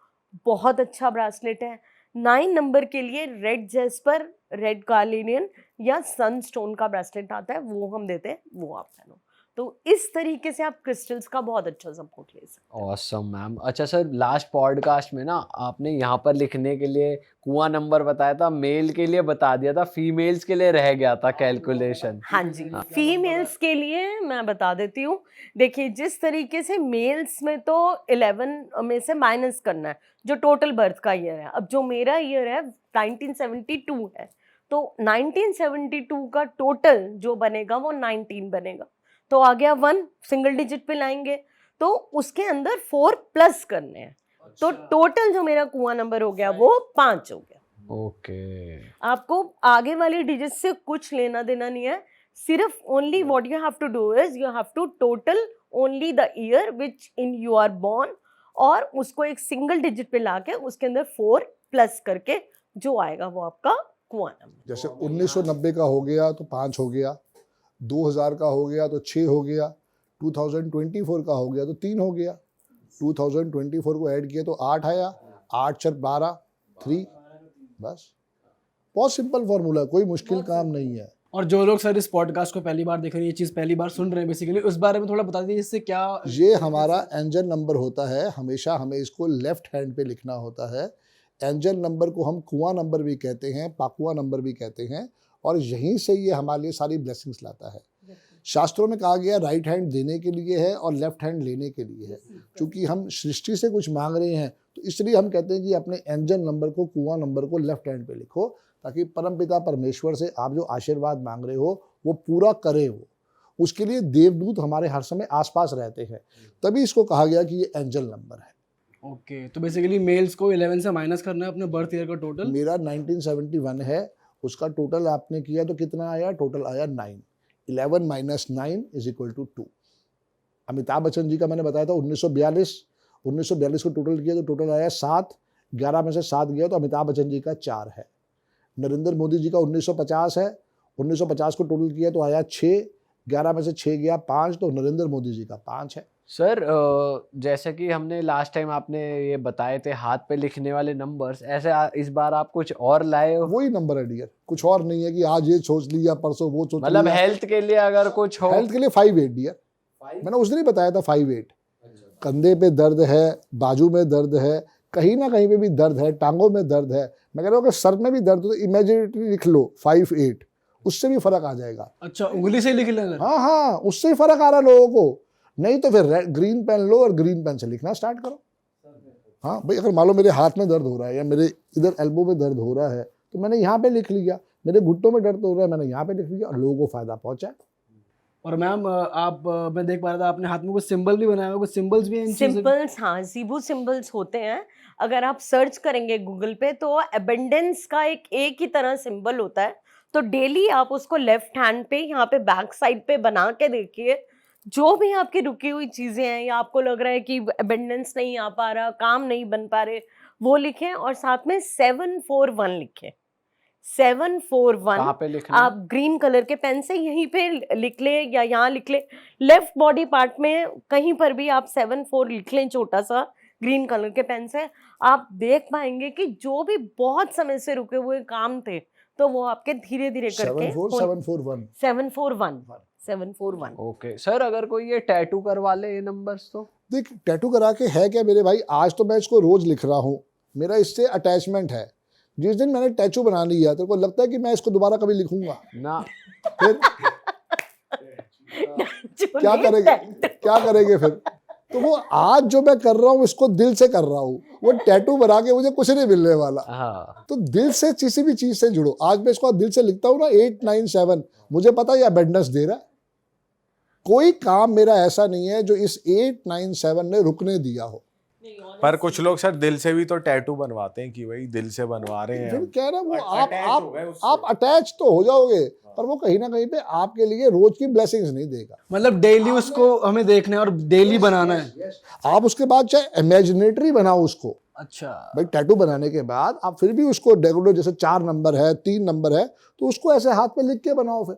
बहुत अच्छा ब्रेसलेट है। 9 नंबर के लिए रेड जेस्पर, रेड कार्नेलियन या सनस्टोन का ब्रेसलेट आता है, वो हम देते हैं, वो आप पहनो। तो इस तरीके से आप क्रिस्टल्स का बहुत अच्छा सपोर्ट ले सकते हैं। Awesome ma'am. अच्छा सर, लास्ट पॉडकास्ट में ना आपने यहाँ पर लिखने के लिए कुआं नंबर बताया था, मेल के लिए बता दिया था, फीमेल्स के लिए रह गया था कैलकुलेशन। हाँ जी, फीमेल्स के लिए मैं बता देती हूँ। देखिए, जिस तरीके से मेल्स में तो 11 में से माइनस करना है जो टोटल बर्थ का ईयर है। अब जो मेरा ईयर है 1972 है, तो 1972 का टोटल जो बनेगा वो 19 बनेगा। तो आ गया 1, सिंगल डिजिट पे लाएंगे, तो उसके अंदर 4 प्लस करने हैं। तो टोटल जो मेरा कुआं नंबर हो गया वो 5 हो गया। ओके। आपको आगे वाली डिजिट से कुछ लेना देना नहीं है, सिर्फ only what you have to do is you have to total only the year which in you are born, और उसको एक सिंगल डिजिट पे लाके उसके अंदर 4 प्लस करके जो आएगा वो आपका कुआं नंबर। जैसे 1990 का हो गया तो 5 हो गया, 2000 का हो गया तो 6 हो गया, 2024 का हो गया तो 3 हो गया, 2024 को ऐड किया तो 8 आया, 8 4 12 3, बस। बहुत सिंपल फॉर्मूला है, कोई मुश्किल काम नहीं है। और जो लोग सर इस पॉडकास्ट को पहली बार देख रहे हैं, ये चीज़ पहली बार सुन रहे हैं बेसिकली, उस बारे में थोड़ा बता दीजिए इससे क्या। ये हमारा एंजल नंबर होता है, हमेशा हमें इसको लेफ्ट हैंड पे लिखना होता है। एंजल नंबर को हम कुआं नंबर भी कहते हैं, पाकुआ नंबर भी कहते हैं, और यहीं से ये हमारे लिए सारी ब्लेसिंग्स लाता है। शास्त्रों में कहा गया राइट हैंड देने के लिए है और लेफ्ट हैंड लेने के लिए है। क्योंकि हम सृष्टि से कुछ मांग रहे हैं तो इसलिए हम कहते हैं कि अपने एंजल नंबर को, कुआं नंबर को लेफ्ट हैंड पे लिखो, ताकि परमपिता परमेश्वर से आप जो आशीर्वाद मांग रहे हो वो पूरा करे। वो उसके लिए देवदूत हमारे हर समय आसपास रहते हैं, तभी इसको कहा गया कि ये एंजल नंबर है। ओके, तो बेसिकली मेल्स को 11 से माइनस करना है अपने बर्थ ईयर का टोटल। मेरा 1971 है, उसका टोटल आपने किया तो कितना आया? टोटल आया 9। 11 - 9 = 2। अमिताभ बच्चन जी का मैंने बताया था 1942 को टोटल किया तो टोटल आया 7। 11 में से 7 गया तो अमिताभ बच्चन जी का 4 है। नरेंद्र मोदी जी का 1950 है, 1950 को टोटल किया तो आया 6। 11 में से 6 गया 5, तो नरेंद्र मोदी जी का 5 है। सर जैसे कि हमने लास्ट टाइम आपने ये बताए थे हाथ पे लिखने वाले नंबर्स, ऐसे इस बार आप कुछ और लाए हो? वही नंबर है डियर, कुछ और नहीं है कि आज ये सोच लिया परसों वो सोच मतलब लिया। हेल्थ के लिए अगर कुछ हो? हेल्थ के लिए 58 डियर, मैंने उस दिन ही बताया था 58। कंधे पे दर्द है, बाजू में दर्द है, कहीं ना कहीं पे भी दर्द है, टांगों में दर्द है, मैं कह रहा हूँ अगर सर में भी दर्द हो तो इमेजिनेटली लिख लो 58, उससे भी फर्क आ जाएगा। अच्छा, उंगली से ही लिख लेना। हाँ, उससे ही फर्क आ रहा है लोगों को। नहीं तो फिर ग्रीन पेन लो और ग्रीन पेन से लिखना स्टार्ट करो। हाँ भाई, अगर मान लो मेरे हाथ में दर्द हो रहा है या मेरे इधर एल्बो में दर्द हो रहा है तो मैंने यहाँ पे लिख लिया, मेरे घुट्नों में दर्द हो रहा है मैंने यहाँ पे लिख लिया, और लोगों को फायदा पहुंचा। और मैम आप मैं देख पा रहा था आपने हाथ में कुछ सिंबल भी बनाया हुआ, कुछ सिंबल्स भी हैं इन चीज़ों के? सिंबल्स, हाँ, जीबू सिंबल्स होते हैं। अगर आप सर्च करेंगे गूगल पे तो एबेंडेंस का एक ही तरह सिंबल होता है। तो डेली आप उसको लेफ्ट हैंड पे यहाँ पे बैक साइड पे बना के देखिए। जो भी आपकी रुकी हुई चीजें हैं या आपको लग रहा है कि एबेंडेंस नहीं आ पा रहा, काम नहीं बन पा रहे, वो लिखें और साथ में 741 लिखें। 741 कहाँ पे लिखना है? आप ग्रीन कलर के पेन से यहीं पे लिख ले या यहाँ लिख ले, लेफ्ट बॉडी पार्ट में कहीं पर भी आप 74 लिख लें छोटा सा ग्रीन कलर के पेन से। आप देख पाएंगे कि जो भी बहुत समय से रुके हुए काम थे तो वो आपके धीरे धीरे करके 741। ओके सर, अगर कोई ये टैटू करवा ले ये नंबर्स तो? देख, टैटू करा के है क्या मेरे भाई, आज तो मैं इसको रोज लिख रहा हूँ, मेरा इससे अटैचमेंट है। जिस दिन मैंने टैटू बना लिया तेरे को लगता है कि मैं इसको दोबारा कभी लिखूंगा? ना। फिर क्या करेंगे फिर? तो वो आज जो मैं कर रहा हूँ इसको दिल से कर रहा हूँ, वो टैटू बना के मुझे कुछ नहीं मिलने वाला। हाँ। तो दिल से किसी भी चीज से जुड़ो। आज मैं इसको दिल से लिखता हूँ ना 897, मुझे पता है ये अबेंडेंस दे रहा है। कोई काम मेरा ऐसा नहीं है जो इस 897 ने रुकने दिया हो। पर कुछ लोग सर दिल से भी तो टैटू बनवाते हैं कि भाई दिल से बनवा रहे हैं फिर हम। कह रहा वो Attach हो गए उससे। आप अटैच तो हो जाओगे, पर वो कहीं ना कहीं पे आपके लिए रोज की ब्लेसिंग्स नहीं देगा। मतलब डेली उसको हमें देखना है और डेली बनाना है। आप उसके बाद चाहे इमेजिनेटरी बनाओ उसको। अच्छा भाई, टैटू बनाने के बाद आप फिर भी उसको रेगुलर, जैसे 4 नंबर है, 3 नंबर है, तो उसको ऐसे हाथ पे लिख के बनाओ। फिर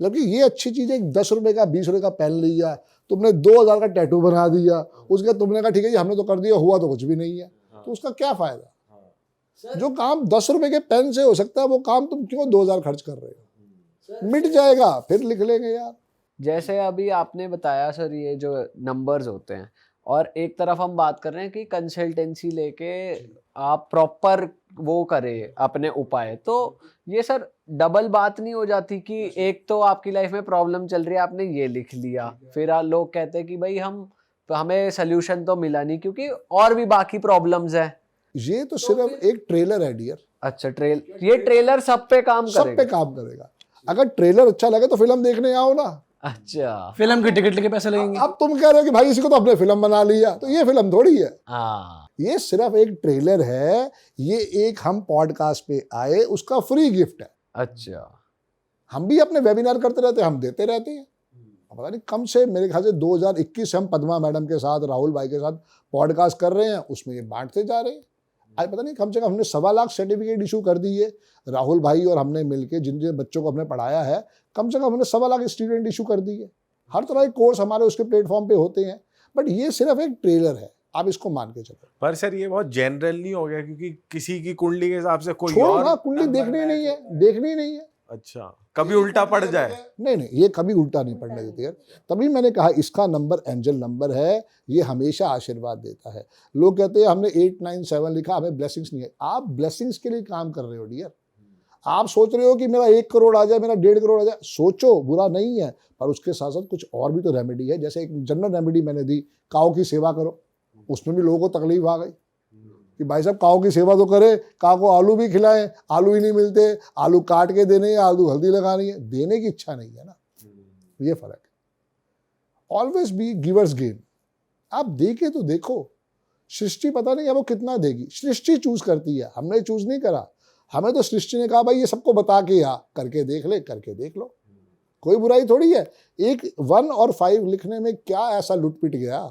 मतलब कि ये अच्छी चीज़ है, 10 रुपए का 20 रुपए का पेन लिया, तुमने 2000 का टैटू बना दिया, उसके तुमने कहा ठीक है जी हमने तो कर दिया, हुआ तो कुछ भी नहीं है, तो उसका क्या फायदा? जो काम 10 रुपए के पेन से हो सकता है वो काम तुम क्यों 2000 खर्च कर रहे हो? मिट जाएगा, फिर लिख लेंगे यार। जैसे अभी आपने बताया सर ये जो नंबर्स होते हैं, और एक तरफ हम बात कर रहे हैं कि कंसल्टेंसी लेके आप प्रॉपर वो करें अपने उपाय, तो ये सर डबल बात नहीं हो जाती कि एक तो आपकी लाइफ में प्रॉब्लम चल रही है, आपने ये लिख लिया, फिर लोग कहते हैं कि भाई हमें सोल्यूशन तो मिला नहीं क्योंकि और भी बाकी प्रॉब्लम्स है। ये तो सिर्फ एक ट्रेलर है डियर। अच्छा, ये ट्रेलर सब पे काम सब करेगा? पे काम करेगा। अगर ट्रेलर अच्छा लगे तो फिल्म देखने आओ ना। अच्छा, फिल्म की टिकट लेके पैसे लगेंगे। अब तुम कह रहे हो कि भाई इसी को तो अपने फिल्म बना लिया, तो ये फिल्म थोड़ी है। हाँ, ये सिर्फ एक ट्रेलर है। ये एक हम पॉडकास्ट पे आए उसका फ्री गिफ्ट है। अच्छा, हम भी अपने वेबिनार करते रहते हैं, हम देते रहते हैं। पता नहीं कम से मेरे ख्याल से 2021 से हम पद्मा मैडम के साथ, राहुल भाई के साथ पॉडकास्ट कर रहे हैं, उसमें ये बांटते जा रहे हैं। आज पता नहीं कम से कम हमने 1.25 लाख सर्टिफिकेट इशू कर दिए, राहुल भाई और हमने मिलके जिन जिन बच्चों को हमने पढ़ाया है, कम से कम हमने 1.25 लाख स्टूडेंट इशू कर दिए। हर तरह के कोर्स हमारे उसके प्लेटफॉर्म पे होते हैं, बट ये सिर्फ एक ट्रेलर है, आप इसको मान के चलो। पर सर ये बहुत जनरल नहीं हो गया, क्योंकि किसी की कुंडली के हिसाब से कोई छोड़ो और ना, कुंडली देखनी नहीं है, देखनी नहीं है। अच्छा, कभी उल्टा पड़ जाए? नहीं, ये कभी उल्टा नहीं पड़ने देती है। तभी मैंने कहा इसका नंबर एंजल नंबर है, ये हमेशा आशीर्वाद देता है। लोग कहते हैं हमने 897 लिखा, हमें ब्लेसिंग्स नहीं है। आप ब्लेसिंग्स के लिए काम कर रहे हो डियर। आप सोच रहे हो कि मेरा 1 करोड़ आ जाए, मेरा 1.5 करोड़ आ जाए, सोचो, बुरा नहीं है, पर उसके साथ साथ कुछ और भी तो रेमेडी है। जैसे एक जनरल रेमेडी मैंने दी, काऊ की सेवा करो, उसमें भी लोगों को तकलीफ आ गई कि भाई साहब काऊ की सेवा तो करे, काऊ को आलू भी खिलाएं, आलू ही नहीं मिलते, आलू काट के देने हैं, आलू हल्दी लगानी है, देने की इच्छा नहीं है ना। ये फर्क है। Always be givers gain. आप दे के तो देखो, सृष्टि पता नहीं है वो कितना देगी, सृष्टि चूज करती है, हमने चूज नहीं करा। हमें तो सृष्टि ने कहा भाई ये सबको बता के या करके देख ले, करके देख लो, कोई बुराई थोड़ी है। एक 1 और 5 लिखने में क्या ऐसा लुटपिट गया,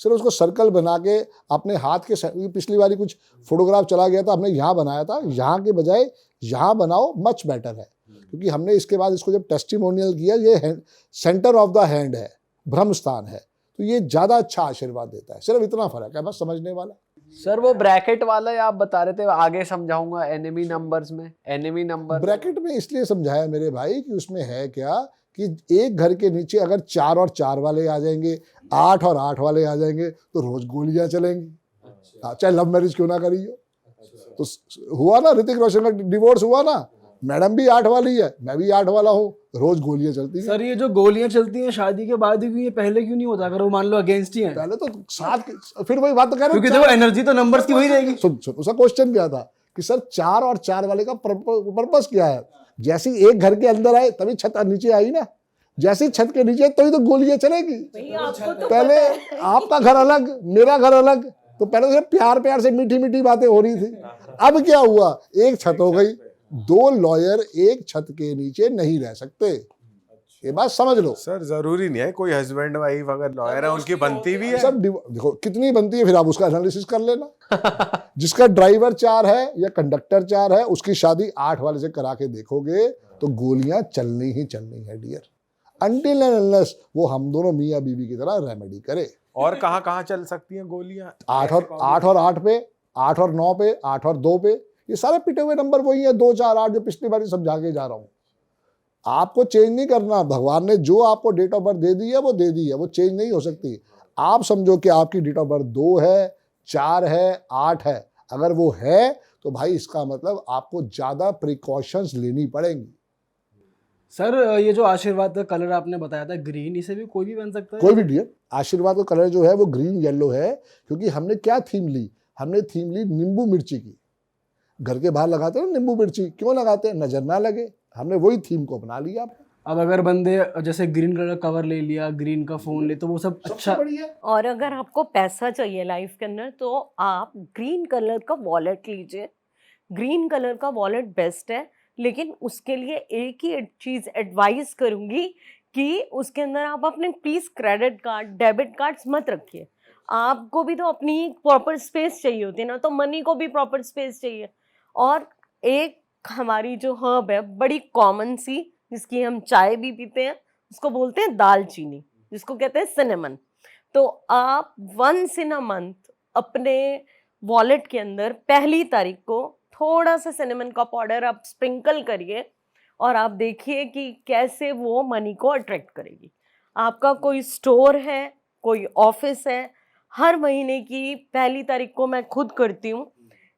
सिर्फ उसको सर्कल बना के अपने हाथ के, पिछली बारी कुछ फोटोग्राफ चला गया था, हमने यहाँ बनाया था, यहाँ के बजाय यहाँ बनाओ, मच बेटर है। क्योंकि हमने इसके बाद इसको जब टेस्टिमोनियल किया, ये सेंटर ऑफ द हैंड है, ब्रह्म स्थान है, तो ये ज़्यादा अच्छा आशीर्वाद देता है। सिर्फ इतना फर्क है बस समझने वाला। सर वो ब्रैकेट वाला आप बता रहे थे, आगे समझाऊंगा। एनिमी नंबर्स में एनिमी नंबर ब्रैकेट में इसलिए समझाया मेरे भाई कि उसमें है क्या कि एक घर के नीचे अगर 4 और 4 वाले आ जाएंगे, 8 और 8 वाले आ जाएंगे, तो रोज गोलियां चलेंगी। चाहे लव मैरिज क्यों ना करी हो। तो हुआ ना, ऋतिक रोशन का डिवोर्स हुआ ना, मैडम भी 8 वाली है, मैं भी 8 वाला हूँ, रोज गोलियां चलती हैं। सर ये जो गोलियां चलती हैं शादी के बाद भी, ये पहले क्यों नहीं होता? अगर वो मान लो अगेंस्ट ही है, पहले तो साथ, फिर वही बात तो कह रहे क्योंकि देखो एनर्जी तो नंबर्स की वही रहेगी। सुन, उसका क्वेश्चन क्या था कि सर 4 और 4 वाले का पर्पस क्या है। जैसे एक घर के अंदर आए तभी छत नीचे आई ना, जैसे छत के नीचे तभी तो गोलियां चलेगी। पहले आपका घर अलग, मेरा घर अलग, तो पहले से प्यार प्यार से मीठी मीठी बातें हो रही थी। अब क्या हुआ, एक छत हो गई, 2 लॉयर एक छत के नीचे नहीं रह सकते, ये बात समझ लो। सर जरूरी नहीं है, कोई हस्बैंड वाइफ अगर लॉयर है उनकी बनती भी है। सब देखो कितनी बनती है, फिर आप उसका एनालिसिस कर लेना। जिसका ड्राइवर 4 है या कंडक्टर 4 है, उसकी शादी 8 वाले से करा के देखोगे तो गोलियां चलनी ही चलनी है डियर, अनटिल एंड अनलेस वो हम दोनों मियाँ बीवी की तरह रेमेडी करे। और कहाँ कहाँ चल सकती हैं गोलियां? 8 और 8 पे, 8 और 9 पे, 8 और 2 पे, ये सारे पिटे हुए नंबर वही है, 2 4 8 जो पिछली बार समझा के जा रहा हूँ। आपको चेंज नहीं करना, भगवान ने जो आपको डेट ऑफ बर्थ दे दी है वो दे दी है, वो चेंज नहीं हो सकती। आप समझो कि आपकी डेट ऑफ बर्थ 2 है, 4 है, 8 है, अगर वो है तो भाई इसका मतलब आपको ज्यादा प्रिकॉशंस लेनी पड़ेंगी। सर ये जो आशीर्वाद का कलर आपने बताया था ग्रीन, इसे भी कोई भी बन सकता है? कोई भी डियर, आशीर्वाद का कलर जो है वो ग्रीन येलो है, क्योंकि हमने क्या थीम ली, हमने थीम ली नींबू मिर्ची की। घर के बाहर लगाते हैं नींबू मिर्ची, क्यों लगाते हैं, नजर ना लगे, हमने वही थीम को अपना लिया। अब अगर बंदे जैसे ग्रीन कलर का कवर ले लिया, ग्रीन का फोन ले, तो वो सब अच्छा। और अगर आपको पैसा चाहिए लाइफ के अंदर तो आप ग्रीन कलर का वॉलेट लीजिए। ग्रीन कलर का वॉलेट बेस्ट है, लेकिन उसके लिए एक ही चीज़ एडवाइस करूँगी कि उसके अंदर आप अपने please credit card, debit cards मत रखिए। आपको भी तो अपनी प्रॉपर स्पेस चाहिए होती है ना, तो मनी को भी प्रॉपर स्पेस चाहिए। और एक हमारी जो हर्ब है बड़ी कॉमन सी, जिसकी हम चाय भी पीते हैं, उसको बोलते हैं दालचीनी, जिसको कहते हैं सिनेमन। तो आप 1 इन अ मंथ अपने वॉलेट के अंदर 1 तारीख को थोड़ा सा सिनेमन का पाउडर आप स्प्रिंकल करिए, और आप देखिए कि कैसे वो मनी को अट्रैक्ट करेगी। आपका कोई स्टोर है, कोई ऑफिस है, हर महीने की पहली तारीख को मैं खुद करती हूँ,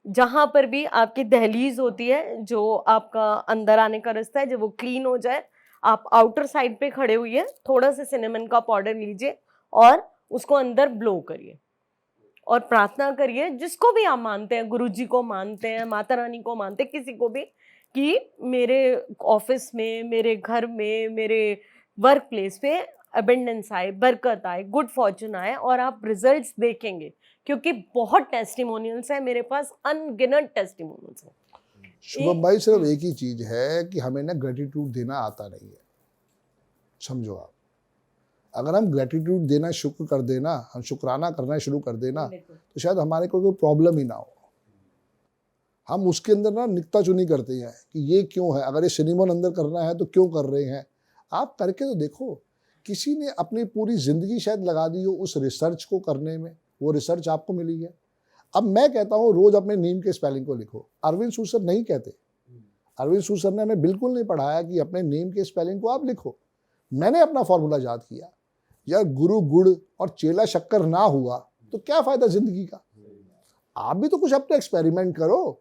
जहाँ पर भी आपकी दहलीज होती है, जो आपका अंदर आने का रास्ता है, जब वो क्लीन हो जाए, आप आउटर साइड पे खड़े हुए, थोड़ा सा सिनेमन का पाउडर लीजिए और उसको अंदर ब्लो करिए और प्रार्थना करिए, जिसको भी आप मानते हैं, गुरु जी को मानते हैं, माता रानी को मानते हैं, किसी को भी, कि मेरे ऑफिस में, मेरे घर में, मेरे वर्क प्लेस पे अबेंडेंस आए, बरकत आए, गुड फॉर्चून आए, और आप रिजल्ट्स देखेंगे, क्योंकि बहुत टेस्टिमोनियल्स है मेरे पास, अनगिनत टेस्टिमोनियल्स है। शुभम भाई, सिर्फ एक ही चीज है कि हमें ना ग्रेटिट्यूड देना आता नहीं है, समझो आप। अगर हम ग्रेटिट्यूड देना शुक्र कर देना, हम शुक्राना करना शुरू कर देना, तो शायद हमारे को कोई प्रॉब्लम ही ना हो। हम उसके अंदर ना निकता चुनी करते हैं कि ये क्यों है, अगर ये सिनेमन अंदर करना है तो क्यों कर रहे हैं। आप करके तो देखो, किसी ने अपनी पूरी जिंदगी शायद लगा दी हो उस रिसर्च को करने में, वो रिसर्च आपको मिली है। अब मैं कहता हूँ रोज अपने नेम के स्पेलिंग को लिखो, अरविंद सूसर नहीं कहते। अरविंद सूसर ने हमें बिल्कुल नहीं पढ़ाया कि अपने नेम के स्पेलिंग को आप लिखो। मैंने अपना फॉर्मूला याद किया, यार गुरु गुड़ और चेला शक्कर ना हुआ तो क्या फायदा जिंदगी का। आप भी तो कुछ अपने एक्सपेरिमेंट करो।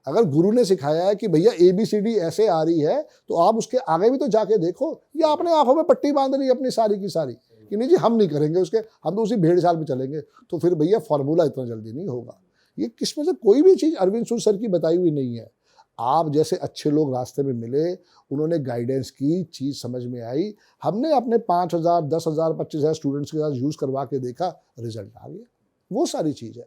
अगर गुरु ने सिखाया है कि भैया ABCD ऐसे आ रही है, तो आप उसके आगे भी तो जाके देखो, या अपने आंखों में पट्टी बांध रही है अपनी सारी की सारी कि नहीं जी हम नहीं करेंगे उसके, हम तो उसी भेड़ चाल पे चलेंगे, तो फिर भैया फॉर्मूला इतना जल्दी नहीं होगा। ये किसमें से कोई भी चीज़ अरविंद सूसर की बताई हुई नहीं है। आप जैसे अच्छे लोग रास्ते में मिले, उन्होंने गाइडेंस की, चीज़ समझ में आई, हमने अपने 5,000, 10,000, 25,000 स्टूडेंट्स के साथ यूज़ करवा के देखा, रिजल्ट आ गया। वो सारी चीज़ है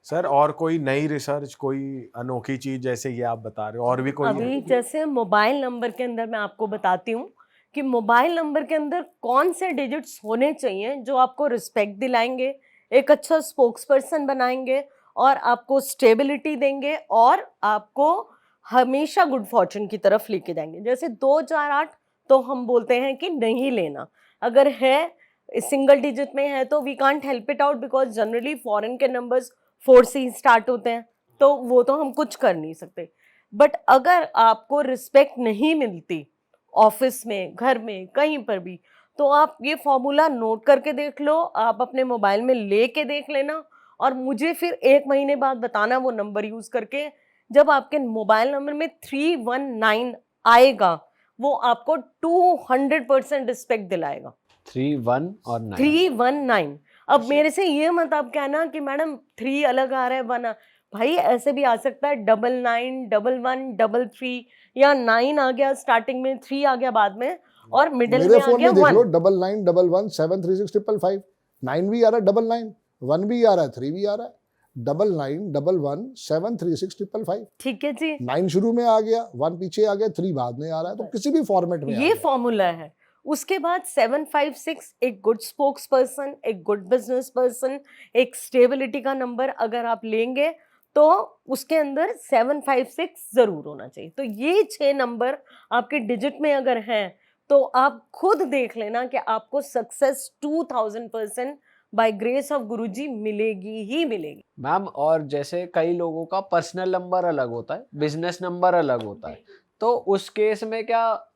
सर। और कोई नई रिसर्च, कोई अनोखी चीज जैसे ये आप बता रहे हो, और भी कोई? अभी जैसे मोबाइल नंबर के अंदर मैं आपको बताती हूँ कि मोबाइल नंबर के अंदर कौन से डिजिट्स होने चाहिए जो आपको रिस्पेक्ट दिलाएंगे, एक अच्छा स्पोक्स पर्सन बनाएंगे, और आपको स्टेबिलिटी देंगे, और आपको हमेशा गुड फॉर्चून की तरफ लेके जाएंगे। जैसे 2, 4, 8 तो हम बोलते हैं कि नहीं लेना, अगर है सिंगल डिजिट में है तो we can't help it out, because generally foreign के नंबर्स 4 से ही स्टार्ट होते हैं, तो वो तो हम कुछ कर नहीं सकते। बट अगर आपको रिस्पेक्ट नहीं मिलती ऑफिस में, घर में, कहीं पर भी, तो आप ये फॉर्मूला नोट करके देख लो, आप अपने मोबाइल में लेके देख लेना, और मुझे फिर 1 महीने बाद बताना वो नंबर यूज करके। जब आपके मोबाइल नंबर में 319 आएगा, वो आपको 200% रिस्पेक्ट दिलाएगा। 3-1 और 9। 319। अब मेरे से ये मत आप कहना कि मैडम 3 अलग आ रहा है, 1 भाई ऐसे भी आ सकता है, 99, 11, 33, या 9 आ गया स्टार्टिंग में, 3 आ गया बाद में, और मिडिल में आ गया 1। देख लो, 99, 11, 736 555, 9 भी आ रहा है, 99, 1 भी आ रहा है, 3 भी आ रहा है, 99, 11, 736 555। ठीक है जी, 9 शुरू में आ गया, 1 पीछे आ गया, 3 बाद में आ रहा है, तो किसी भी फॉर्मेट में ये फॉर्मूला है। उसके बाद 756 एक गुड स्पोक्स पर्सन, एक गुड बिजनेस पर्सन, एक स्टेबिलिटी का नंबर अगर आप लेंगे तो उसके अंदर 756 जरूर होना चाहिए। तो ये 6 नंबर आपके डिजिट में अगर हैं, तो आप खुद देख लेना कि आपको सक्सेस 2000% बाय ग्रेस ऑफ गुरुजी मिलेगी ही मिलेगी। मैम, और जैसे कई लोगों का पर्सनल नंबर अलग होता है, बिजनेस नंबर अलग होता है, तो उस केस में क्या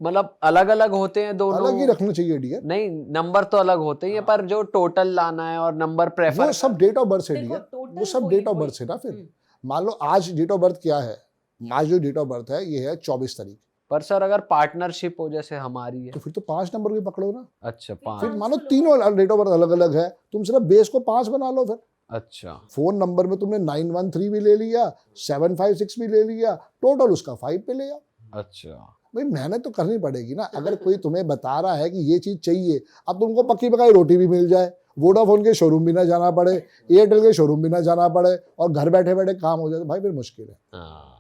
मतलब अलग अलग होते हैं दोनों? अलग ही रखना चाहिए डियर। नहीं, नंबर तो अलग होते ही हैं, पर जो टोटल लाना है और नंबर प्रेफर, वो सब डेट ऑफ बर्थ है देखो, डियर, total वो सब वही- डेट ऑफ बर्थ है ना। फिर मान लो आज डेट ऑफ बर्थ क्या है, आज जो डेट ऑफ बर्थ है ये है 24 तारीख, पर सर अगर पार्टनरशिप हो जैसे हमारी है, तो फिर तो 5 नंबर भी पकड़ो ना। अच्छा फिर 5, मानो तीनों डेट ऑफ बर्थ अलग अलग है, तुम सिर्फ बेस को 5 बना लो। फिर अच्छा फोन नंबर में तुमने 913 भी ले लिया, 756 भी ले लिया, टोटल उसका 5 पे ले आओ। अच्छा, भाई मेहनत तो करनी पड़ेगी ना। अगर कोई तुम्हें बता रहा है कि ये चीज चाहिए, अब तुमको पक्की पकाई रोटी भी मिल जाए, वोडाफोन के शोरूम भी ना जाना पड़े, एयरटेल के शोरूम भी ना जाना पड़े, और घर बैठे बैठे काम हो जाए, तो भाई फिर मुश्किल है। हाँ,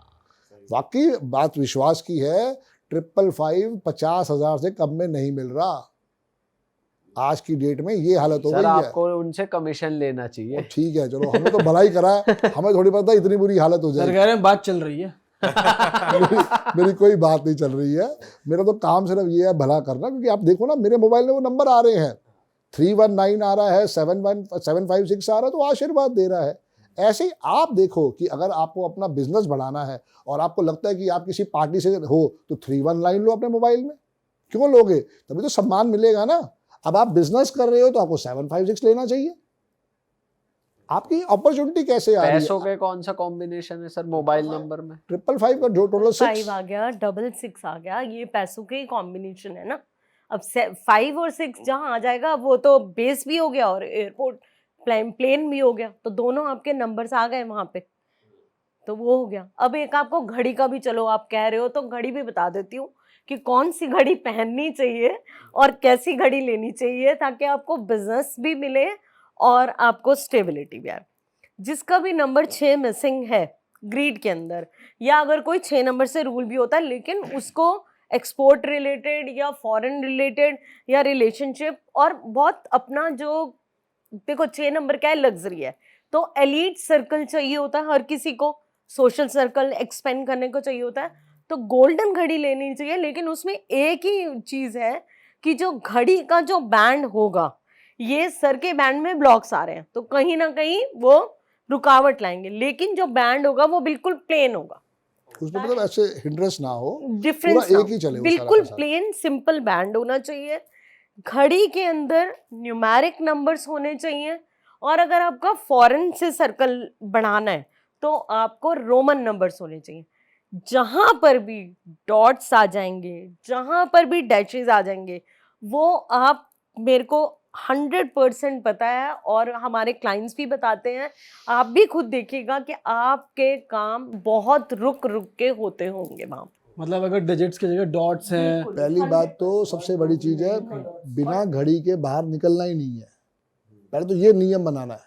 वाकई बात विश्वास की है, 555 50,000 से कम में नहीं मिल रहा। आज की डेट में ये हालत हो सर गई है। आपको उनसे कमीशन लेना चाहिए। ठीक है, चलो हमें तो भलाई करा है, हमें थोड़ी पता इतनी बुरी हालत हो सर जाएगी। कह रहे हैं बात चल रही है। मेरी कोई बात नहीं चल रही है, मेरा तो काम सिर्फ ये है भला करना। क्योंकि आप देखो ना, मेरे मोबाइल में वो नंबर आ रहे हैं, 319 आ रहा है, 756 आ रहा है, तो आशीर्वाद दे रहा है। ऐसे ही आप देखो कि अगर आपको अपना बिजनेस बढ़ाना है और आपको लगता है कि आप किसी पार्टी से हो तो 319 लो अपने मोबाइल में, क्यों लोगे? तभी तो सम्मान मिलेगा ना। अब आप बिजनेस कर रहे हो तो आपको 756 लेना चाहिए। आपकी अपॉर्चुनिटी कैसे आ रही है? पैसों के कौन सा कॉम्बिनेशन है सर मोबाइल नंबर में? 555 का जो टोटल 5 आ गया, 66 आ गया, ये पैसों के कॉम्बिनेशन है ना। अब 5 और 6 जहाँ आ जाएगा वो तो बेस भी हो गया और एयरपोर्ट प्लेन भी हो गया, तो दोनों आपके नंबर्स आ गए वहां पे, तो वो हो गया। अब एक आपको घड़ी का भी, चलो आप कह रहे हो तो घड़ी भी बता देती हूँ कि कौन सी घड़ी पहननी चाहिए और कैसी घड़ी लेनी चाहिए ताकि आपको बिजनेस भी मिले और आपको स्टेबिलिटी भी आए। जिसका भी नंबर 6 मिसिंग है ग्रीड के अंदर, या अगर कोई 6 नंबर से रूल भी होता है लेकिन उसको एक्सपोर्ट रिलेटेड या फॉरेन रिलेटेड या रिलेशनशिप और बहुत अपना जो, देखो 6 नंबर क्या है, लग्जरी है, तो एलीट सर्कल चाहिए होता है हर किसी को, सोशल सर्कल एक्सपेंड करने को चाहिए होता है, तो गोल्डन घड़ी लेनी चाहिए। लेकिन उसमें एक ही चीज है कि जो घड़ी का जो बैंड होगा, ये सर के बैंड में ब्लॉक्स आ रहे हैं तो कहीं ना कहीं वो रुकावट लाएंगे, लेकिन जो बैंड होगा वो बिल्कुल प्लेन होगा, उसमें मतलब ऐसे हिंड्रेंस ना हो, डिफरेंस पूरा एक ही चले, वो बिल्कुल सारा का सारा। प्लेन सिंपल बैंड होना चाहिए। घड़ी के अंदर न्यूमेरिक नंबर्स होने चाहिए, और अगर आपका फॉरेन से सर्कल बढ़ाना है तो आपको रोमन नंबर्स होने चाहिए। जहां पर भी डॉट्स आ जाएंगे, जहां पर भी डैशेस आ जाएंगे, वो आप, मेरे को 100% पता है और हमारे क्लाइंट्स भी बताते हैं, आप भी खुद देखिएगा कि आपके काम बहुत रुक रुक के होते होंगे वहां। मतलब अगर डिजिट्स की जगह डॉट्स हैं, पहली बात तो सबसे बड़ी चीज है, बिना घड़ी के बाहर निकलना ही नहीं है। पहले तो ये नियम बनाना है,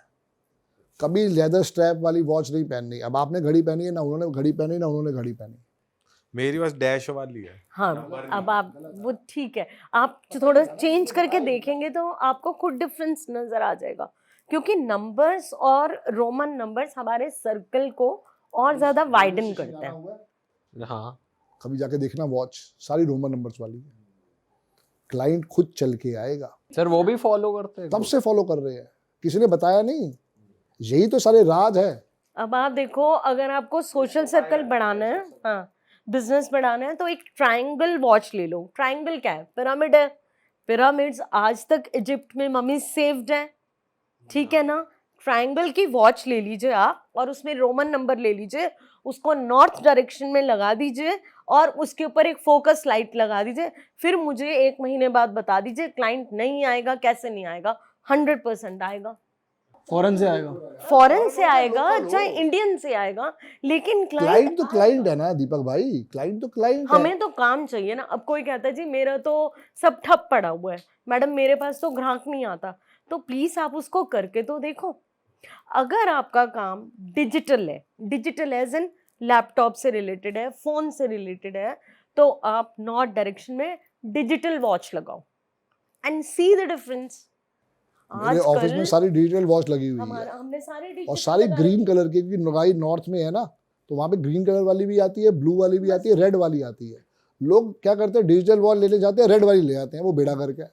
कभी लेदर स्ट्रैप वाली वॉच नहीं पहननी। अब आपने घड़ी पहनी है ना, उन्होंने घड़ी पहनी ना उन्होंने घड़ी पहनी, मेरी बस डैश वाली है। हाँ, अब आप वो ठीक है, आप थोड़ा चेंज करके देखेंगे तो आपको खुद डिफरेंस नजर आ जाएगा, क्योंकि नंबर्स और रोमन नंबर्स हमारे सर्कल को और ज्यादा वाइडन करते हैं। हाँ, कभी जाके देखना वॉच सारी रोमन नंबर्स वाली है, क्लाइंट खुद चल के आएगा। सर वो भी फॉलो करते हैं? तब से फॉलो कर रहे हैं, किसी ने बताया नहीं, यही तो सारे राज है। अब आप देखो, अगर आपको सोशल सर्कल बढ़ाना है, हाँ, बिजनेस बढ़ाना है, तो एक ट्रायंगल वॉच ले लो। ट्रायंगल क्या है? पिरामिड है। पिरामिड्स आज तक इजिप्ट में मम्मी सेव्ड है, ठीक है ना। ट्रायंगल की वॉच ले लीजिए आप, और उसमें रोमन नंबर ले लीजिए, उसको नॉर्थ डायरेक्शन में लगा दीजिए और उसके ऊपर एक फोकस लाइट लगा दीजिए। फिर मुझे 1 महीने बाद बता दीजिए क्लाइंट नहीं आएगा, कैसे नहीं आएगा? 100% आएगा। फॉरेन से आएगा, फॉरेन से आएगा चाहे इंडियन से आएगा, लेकिन क्लाइंट तो क्लाइंट है ना दीपक भाई, क्लाइंट तो क्लाइंट है। हमें तो काम चाहिए ना। अब कोई कहता है जी मेरा तो सब ठप पड़ा हुआ है, मैडम मेरे पास तो ग्राहक नहीं आता, तो प्लीज आप उसको करके तो देखो। अगर आपका काम डिजिटल है, डिजिटल एज इन लैपटॉप से रिलेटेड है, फोन से रिलेटेड है, तो आप नॉर्थ डायरेक्शन में डिजिटल वॉच लगाओ एंड सी द डिफरेंस। मेरे ऑफिस में सारी डिजिटल वॉच लगी हुई है, हमने सारे और digital सारी लगा ग्रीन कलर की, क्योंकि नगाई नॉर्थ में है ना, तो वहाँ पे ग्रीन कलर वाली भी आती है, ब्लू वाली भी आती है, रेड वाली आती है। लोग क्या करते हैं, डिजिटल वॉच लेने जाते हैं, रेड वाली ले आते हैं, वो बेड़ा करके।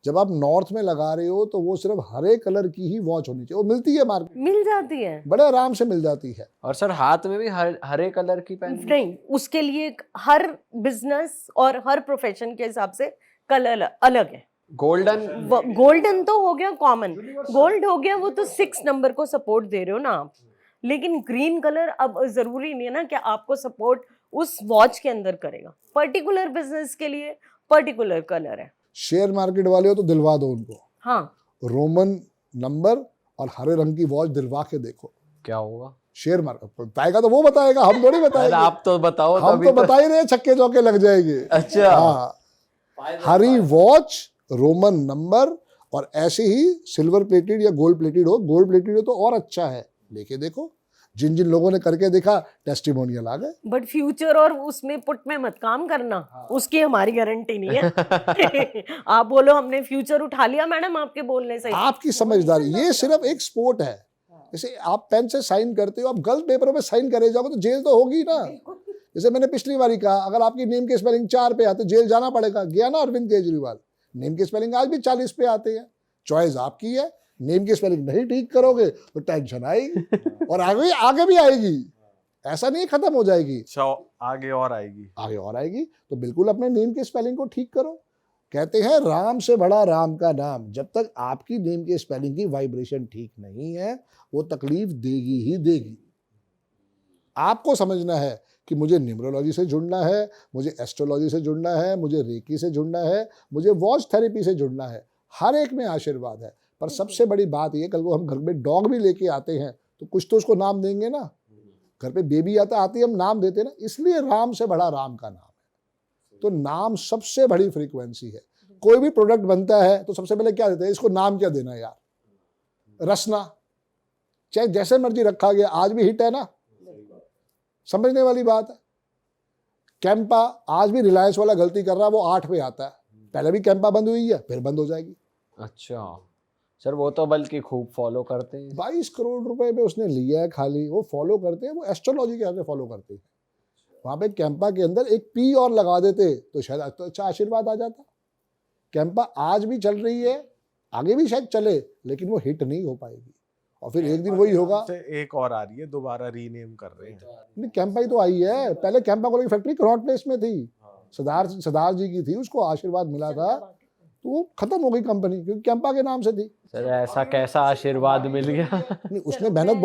जब आप नॉर्थ में लगा रहे हो तो वो सिर्फ हरे कलर की ही वॉच होनी चाहिए, वो मिलती है मार्केट, मिल जाती है, बड़े आराम से मिल जाती है। और सर हाथ में भी हरे कलर की पहननी? नहीं, उसके लिए हर बिजनेस और हर प्रोफेशन के हिसाब से कलर अलग है। गोल्डन? गोल्डन तो हो गया कॉमन, गोल्ड हो गया, वो तो 6 नंबर को सपोर्ट दे रहे हो ना आप। लेकिन ग्रीन कलर अब जरूरी नहीं है ना कि आपको सपोर्ट उस वॉच के अंदर करेगा, पर्टिकुलर बिजनेस के लिए पर्टिकुलर कलर है। शेयर मार्केट वाले हो तो दिलवा दो उनको, हाँ, रोमन नंबर और हरे रंग की वॉच दिलवा के देखो, क्या होगा? शेयर मार्केट बताएगा तो वो बताएगा, हम थोड़ी सर बताएंगे। आप तो बताओ। हम तभी तो बता ही रहे, छक्के चौके लग जाएंगे। अच्छा। हाँ, हरी वॉच, रोमन नंबर, और ऐसे ही सिल्वर प्लेटेड या गोल्ड प्लेटेड हो। गोल्ड प्लेटेड हो तो और अच्छा है, लेके देखो। जिन जिन लोगों ने करके देखा, टेस्टिमोनियल आ गए। बट फ्यूचर और उसमें पुट में मत काम करना, उसकी हमारी गारंटी नहीं है। आप बोलो हमने फ्यूचर उठा लिया मैडम आपके बोलने से। आपकी समझदारी, ये सिर्फ एक स्पोर्ट है। जैसे आप पेन से साइन करते हो, आप गलत पेपर पे साइन करे जाओगे तो जेल तो होगी ना। जैसे मैंने पिछली बारी कहा, अगर आपकी नेम के स्पेलिंग 4 पे आते जेल जाना पड़ेगा। गया ना अरविंद केजरीवाल, नेम के स्पेलिंग आज भी 40 पे आते हैं। चॉइस आपकी है, नेम की स्पेलिंग नहीं ठीक करोगे तो टेंशन आएगी और आगे भी आएगी, ऐसा नहीं खत्म हो जाएगी, अच्छा आगे और आएगी। आगे और आएगी। तो बिल्कुल अपने नेम की स्पेलिंग को ठीक करो। कहते हैं राम से बड़ा राम का नाम। जब तक आपकी नेम की स्पेलिंग की वाइब्रेशन ठीक नहीं है वो तकलीफ देगी ही देगी। आपको समझना है कि मुझे न्यूमरोलॉजी से जुड़ना है, मुझे एस्ट्रोलॉजी से जुड़ना है, मुझे रेकी से जुड़ना है, मुझे वॉच थेरेपी से जुड़ना है। हर एक में आशीर्वाद है। पर सबसे बड़ी बात यह, कल को हम घर में डॉग भी लेके आते हैं तो कुछ तो उसको नाम देंगे ना। घर पे बेबी आती है हम नाम देते हैं ना, इसलिए राम से बड़ा राम का नाम है। तो नाम सबसे बड़ी फ्रीक्वेंसी है। कोई भी प्रोडक्ट बनता है तो सबसे पहले क्या देते हैं, इसको नाम क्या देना यार, रसना, चाहे जैसे मर्जी रखा गया, आज भी हिट है ना, समझने वाली बात है। कैंपा आज भी रिलायंस वाला गलती कर रहा है, वो 8 पे आता है, पहले भी कैंपा बंद हुई है, फिर बंद हो जाएगी। अच्छा सर, वो तो बल्कि खूब फॉलो करते हैं। 22 करोड़ रुपए में उसने लिया है खाली, वो फॉलो करते हैं, वो एस्ट्रोलॉजी के हिसाब से फॉलो करते हैं। वहां पे कैंपा के अंदर एक पी और लगा देते तो शायद तो अच्छा आशीर्वाद आ जाता। कैंपा आज भी चल रही है, आगे भी शायद चले, लेकिन वो हिट नहीं हो पाएगी। और फिर एक दिन वही होगा, एक और आ रही है, दोबारा रीनेम कर रहे हैं। नहीं कैंपा ही तो आई है। पहले कैंपा को फैक्ट्री कनॉट प्लेस में थी, सरदार जी की थी, उसको आशीर्वाद मिला था, तो वो खत्म हो गई कंपनी, क्योंकि कैंपा के नाम से थी। सर ऐसा कैसा आशीर्वाद मिल गया? नहीं उसने मेहनत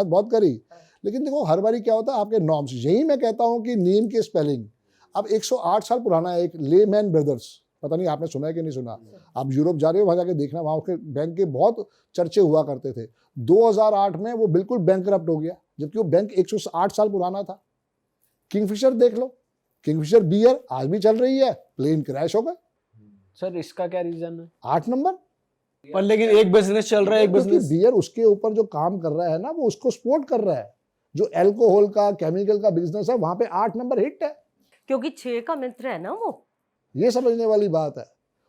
बहुत करी, लेकिन देखो हर बारी क्या होता है, आपके नॉर्म्स। यही मैं कहता हूँ कि नेम की स्पेलिंग अब 108 साल पुराना है। एक लेमैन ब्रदर्स, पता नहीं आपने सुना है कि नहीं सुना, आप यूरोप जा रहे हो वहां जाके देखना, वहां के बैंक के बहुत चर्चे हुआ करते थे। 2008 में वो बिल्कुल बैंकरप्ट हो गया, जबकि वो बैंक 108 साल पुराना था। किंगफिशर देख लो, किंगफिशर बियर आज भी चल रही है, प्लेन क्रैश हो गए। सर इसका क्या रीजन है? 8 नंबर पर लेकिन एक बिजनेस चल रहा है, एक क्योंकि बिजनेस बियर उसके ऊपर जो काम कर रहा है ना, वो उसको सपोर्ट कर रहा है। जो अल्कोहल का, केमिकल का बिजनेस है, वहां पे 8 नंबर हिट है, क्योंकि 6 का मित्र है ना वो। ये समझने वाली बात है।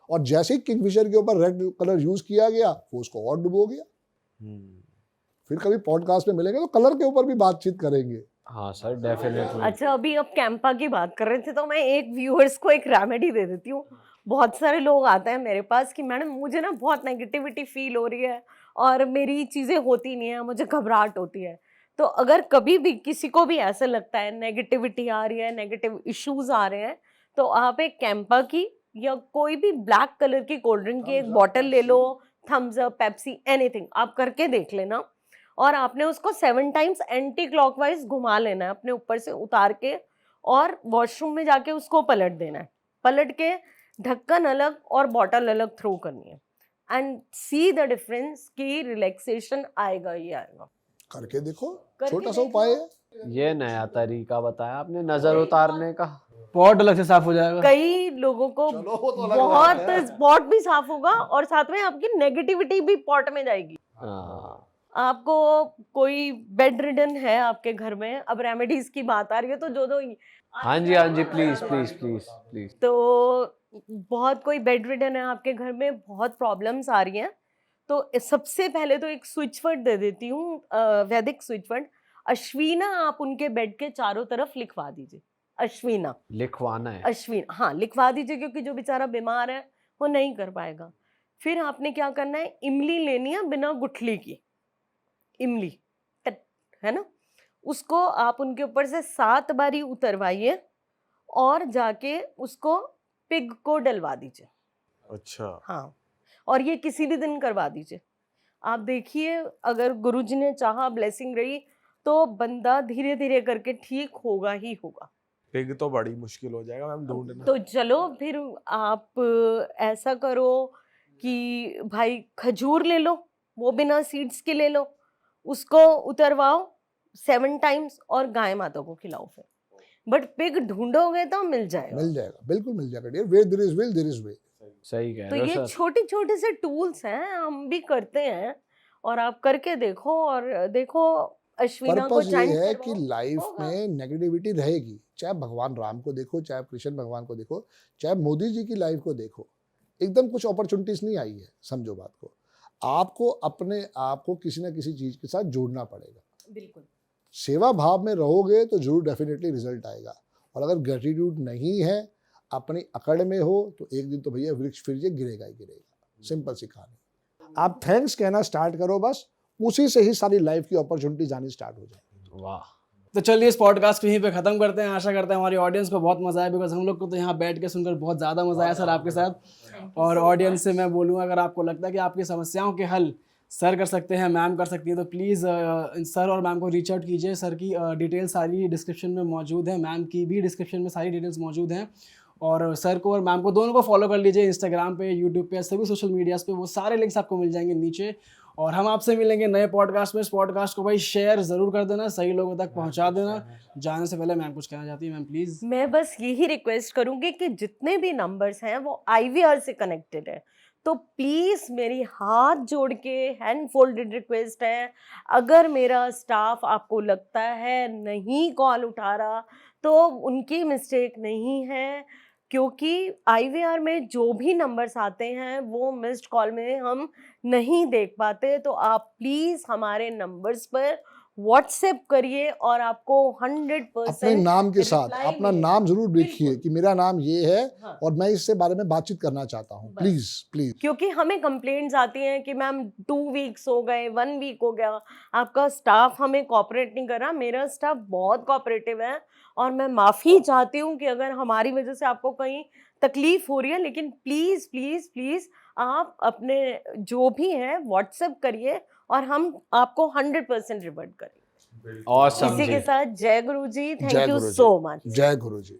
और जैसे ही किंगफिशर के ऊपर रेड कलर यूज किया गया, वो उसको और डुबो गया। फिर कभी पॉडकास्ट में मिलेंगे तो कलर के ऊपर भी बातचीत करेंगे। हाँ सर डेफिनेटली। अच्छा, अभी आप कैंपा की बात कर रहे थे तो मैं एक व्यूअर्स को एक रेमेडी दे देती हूँ। बहुत सारे लोग आते हैं मेरे पास कि मैडम मुझे ना बहुत नेगेटिविटी फील हो रही है और मेरी चीज़ें होती नहीं है, मुझे घबराहट होती है। तो अगर कभी भी किसी को भी ऐसा लगता है नेगेटिविटी आ रही है, नेगेटिव इश्यूज आ रहे हैं, तो आप एक कैंपा की या कोई भी ब्लैक कलर की कोल्ड ड्रिंक की एक बॉटल ले लो, थम्स अप, पेप्सी, एनीथिंग, आप करके देख लेना। और आपने उसको 7 टाइम्स एंटी क्लॉकवाइज घुमा लेना है अपने ऊपर से उतार के, और वॉशरूम में जाके उसको पलट देना है। पलट के ढक्कन अलग और बॉटल अलग थ्रो करनी है, एंड सी द डिफरेंस कि रिलैक्सेशन आएगा ही आएगा। करके देखो, करके छोटा सा देखो। उपाय है। ये नया तरीका बताया आपने नजर उतारने का। पॉट अलग से साफ हो जाएगा। कई लोगों को चलो, वो तो अलग बहुत बात है। स्पॉट भी साफ होगा और साथ में आपकी नेगेटिविटी भी पॉट में जाएगी। हाँ आपको कोई बेड रिडन है आपके घर में, अब रेमेडीज की बात आ रही है तो जो हाँ जी प्लीज प्लीज प्लीज प्लीज। तो बहुत कोई बेड रिडन है आपके घर में, बहुत प्रॉब्लम्स आ रही हैं, तो सबसे पहले तो एक स्विच वर्ड दे देती हूँ, वैदिक स्विच वर्ड अश्विना। आप उनके बेड के चारों तरफ लिखवा दीजिए, अश्विना लिखवाना है? अश्विन, हाँ लिखवा दीजिए, क्योंकि जो बेचारा बीमार है वो नहीं कर पाएगा। फिर आपने क्या करना है, इमली लेनी है बिना गुठली की, इमली है ना, उसको आप उनके ऊपर से 7 बारी उतरवाइए और जाके उसको पिग को डलवा दीजिए। अच्छा हाँ, और ये किसी भी दिन करवा दीजिए। आप देखिए अगर गुरुजी ने चाहा, ब्लेसिंग रही, तो बंदा धीरे धीरे करके ठीक होगा ही होगा। पिग तो बड़ी मुश्किल हो जाएगा मैम ढूंढना। तो चलो फिर आप ऐसा करो कि भाई खजूर ले लो, वो बिना सीड्स के ले लो, उसको उतरवाओ 7 टाइम्स और गाय माता को खिलाओ फिर। बट पिग ढूंढोगे तो मिल जाएगा, बिल्कुल मिल जाएगा dear. Where there is will there is way. सही कह तो रहे हो ये सर। छोटे छोटे से टूल्स हैं, हम भी करते हैं, और आप करके देखो और देखो अश्विना को पर्पस ये चैंट है कि करवाओ, लाइफ होगा। में नेगेटिविटी रहेगी, चाहे भगवान राम को देखो, चाहे कृष्ण भगवान को देखो, चाहे मोदी जी की लाइफ को देखो। एकदम कुछ अपॉर्चुनिटीज नहीं आई है, समझो बात को। आपको अपने आप को किसी ना किसी चीज के साथ जोड़ना पड़ेगा। बिल्कुल सेवा भाव में रहोगे तो जरूर डेफिनेटली रिजल्ट आएगा। और अगर ग्रेटिट्यूड नहीं है, अपनी अकड़ में हो, तो एक दिन तो भैया वृक्ष फिर ये गिरेगा ही गिरेगा। सिंपल सी कहानी। आप थैंक्स कहना स्टार्ट करो, बस उसी से ही सारी लाइफ की अपॉर्चुनिटीज आनी स्टार्ट हो जाएगी। वाह। तो चलिए इस पॉडकास्ट को यहीं पे खत्म करते हैं। आशा करते हैं हमारी ऑडियंस को बहुत मजा आया, बिकॉज हम लोग को तो यहाँ बैठ के सुनकर बहुत ज़्यादा मजा आया सर आपके साथ। और ऑडियंस से मैं बोलूँगा, अगर आपको लगता है कि आपकी समस्याओं के हल सर कर सकते हैं, मैम कर सकती है, तो प्लीज़ सर और मैम को रीच आउट कीजिए। सर की डिटेल्स सारी डिस्क्रिप्शन में मौजूद है, मैम की भी डिस्क्रिप्शन में सारी डिटेल्स मौजूद हैं। और सर को और मैम को दोनों को फॉलो कर लीजिए इंस्टाग्राम पे, यूट्यूब पे, सभी सोशल मीडियाज़ पे, वो सारे लिंक्स आपको मिल जाएंगे नीचे। और हम आपसे मिलेंगे नए पॉडकास्ट में। इस पॉडकास्ट को भाई शेयर ज़रूर कर देना, सही लोगों तक पहुंचा देना। जाने से पहले मैम कुछ कहना चाहती है, मैम प्लीज़। मैं बस यही रिक्वेस्ट करूंगी कि जितने भी नंबर्स हैं वो IVR से कनेक्टेड है, तो प्लीज़ मेरी हाथ जोड़ के हैंड फोल्डेड रिक्वेस्ट है, अगर मेरा स्टाफ आपको लगता है नहीं कॉल उठा रहा तो उनकी मिस्टेक नहीं है, क्योंकि IVR में जो भी नंबर्स आते हैं वो मिस्ड कॉल में हम नहीं देख पाते। तो आप प्लीज़ हमारे नंबर्स पर व्हाट्सएप करिए और आपको 100% अपने नाम के साथ reply अपना मिलेगा। नाम जरूर लिखिए कि मेरा नाम ये है हाँ। और मैं इससे बारे में बातचीत करना चाहता हूँ, बस। Please please. क्योंकि हमें कंप्लेंट्स आती हैं कि मैम 2 वीक्स हो गए, 1 वीक हो गया, आपका स्टाफ हमें कोऑपरेट नहीं कर रहा। मेरा स्टाफ बहुत कोऑपरेटिव है और मैं माफ़ी चाहती हूँ कि अगर हमारी वजह से आपको कहीं तकलीफ हो रही है, लेकिन प्लीज़ प्लीज़ प्लीज़ आप अपने जो भी हैं व्हाट्सएप करिए और हम आपको 100% रिवर्ट करेंगे। ऑसम इसी जी। के साथ जय गुरु जी, थैंक जय you Guru ji. So much. जय गुरु जी।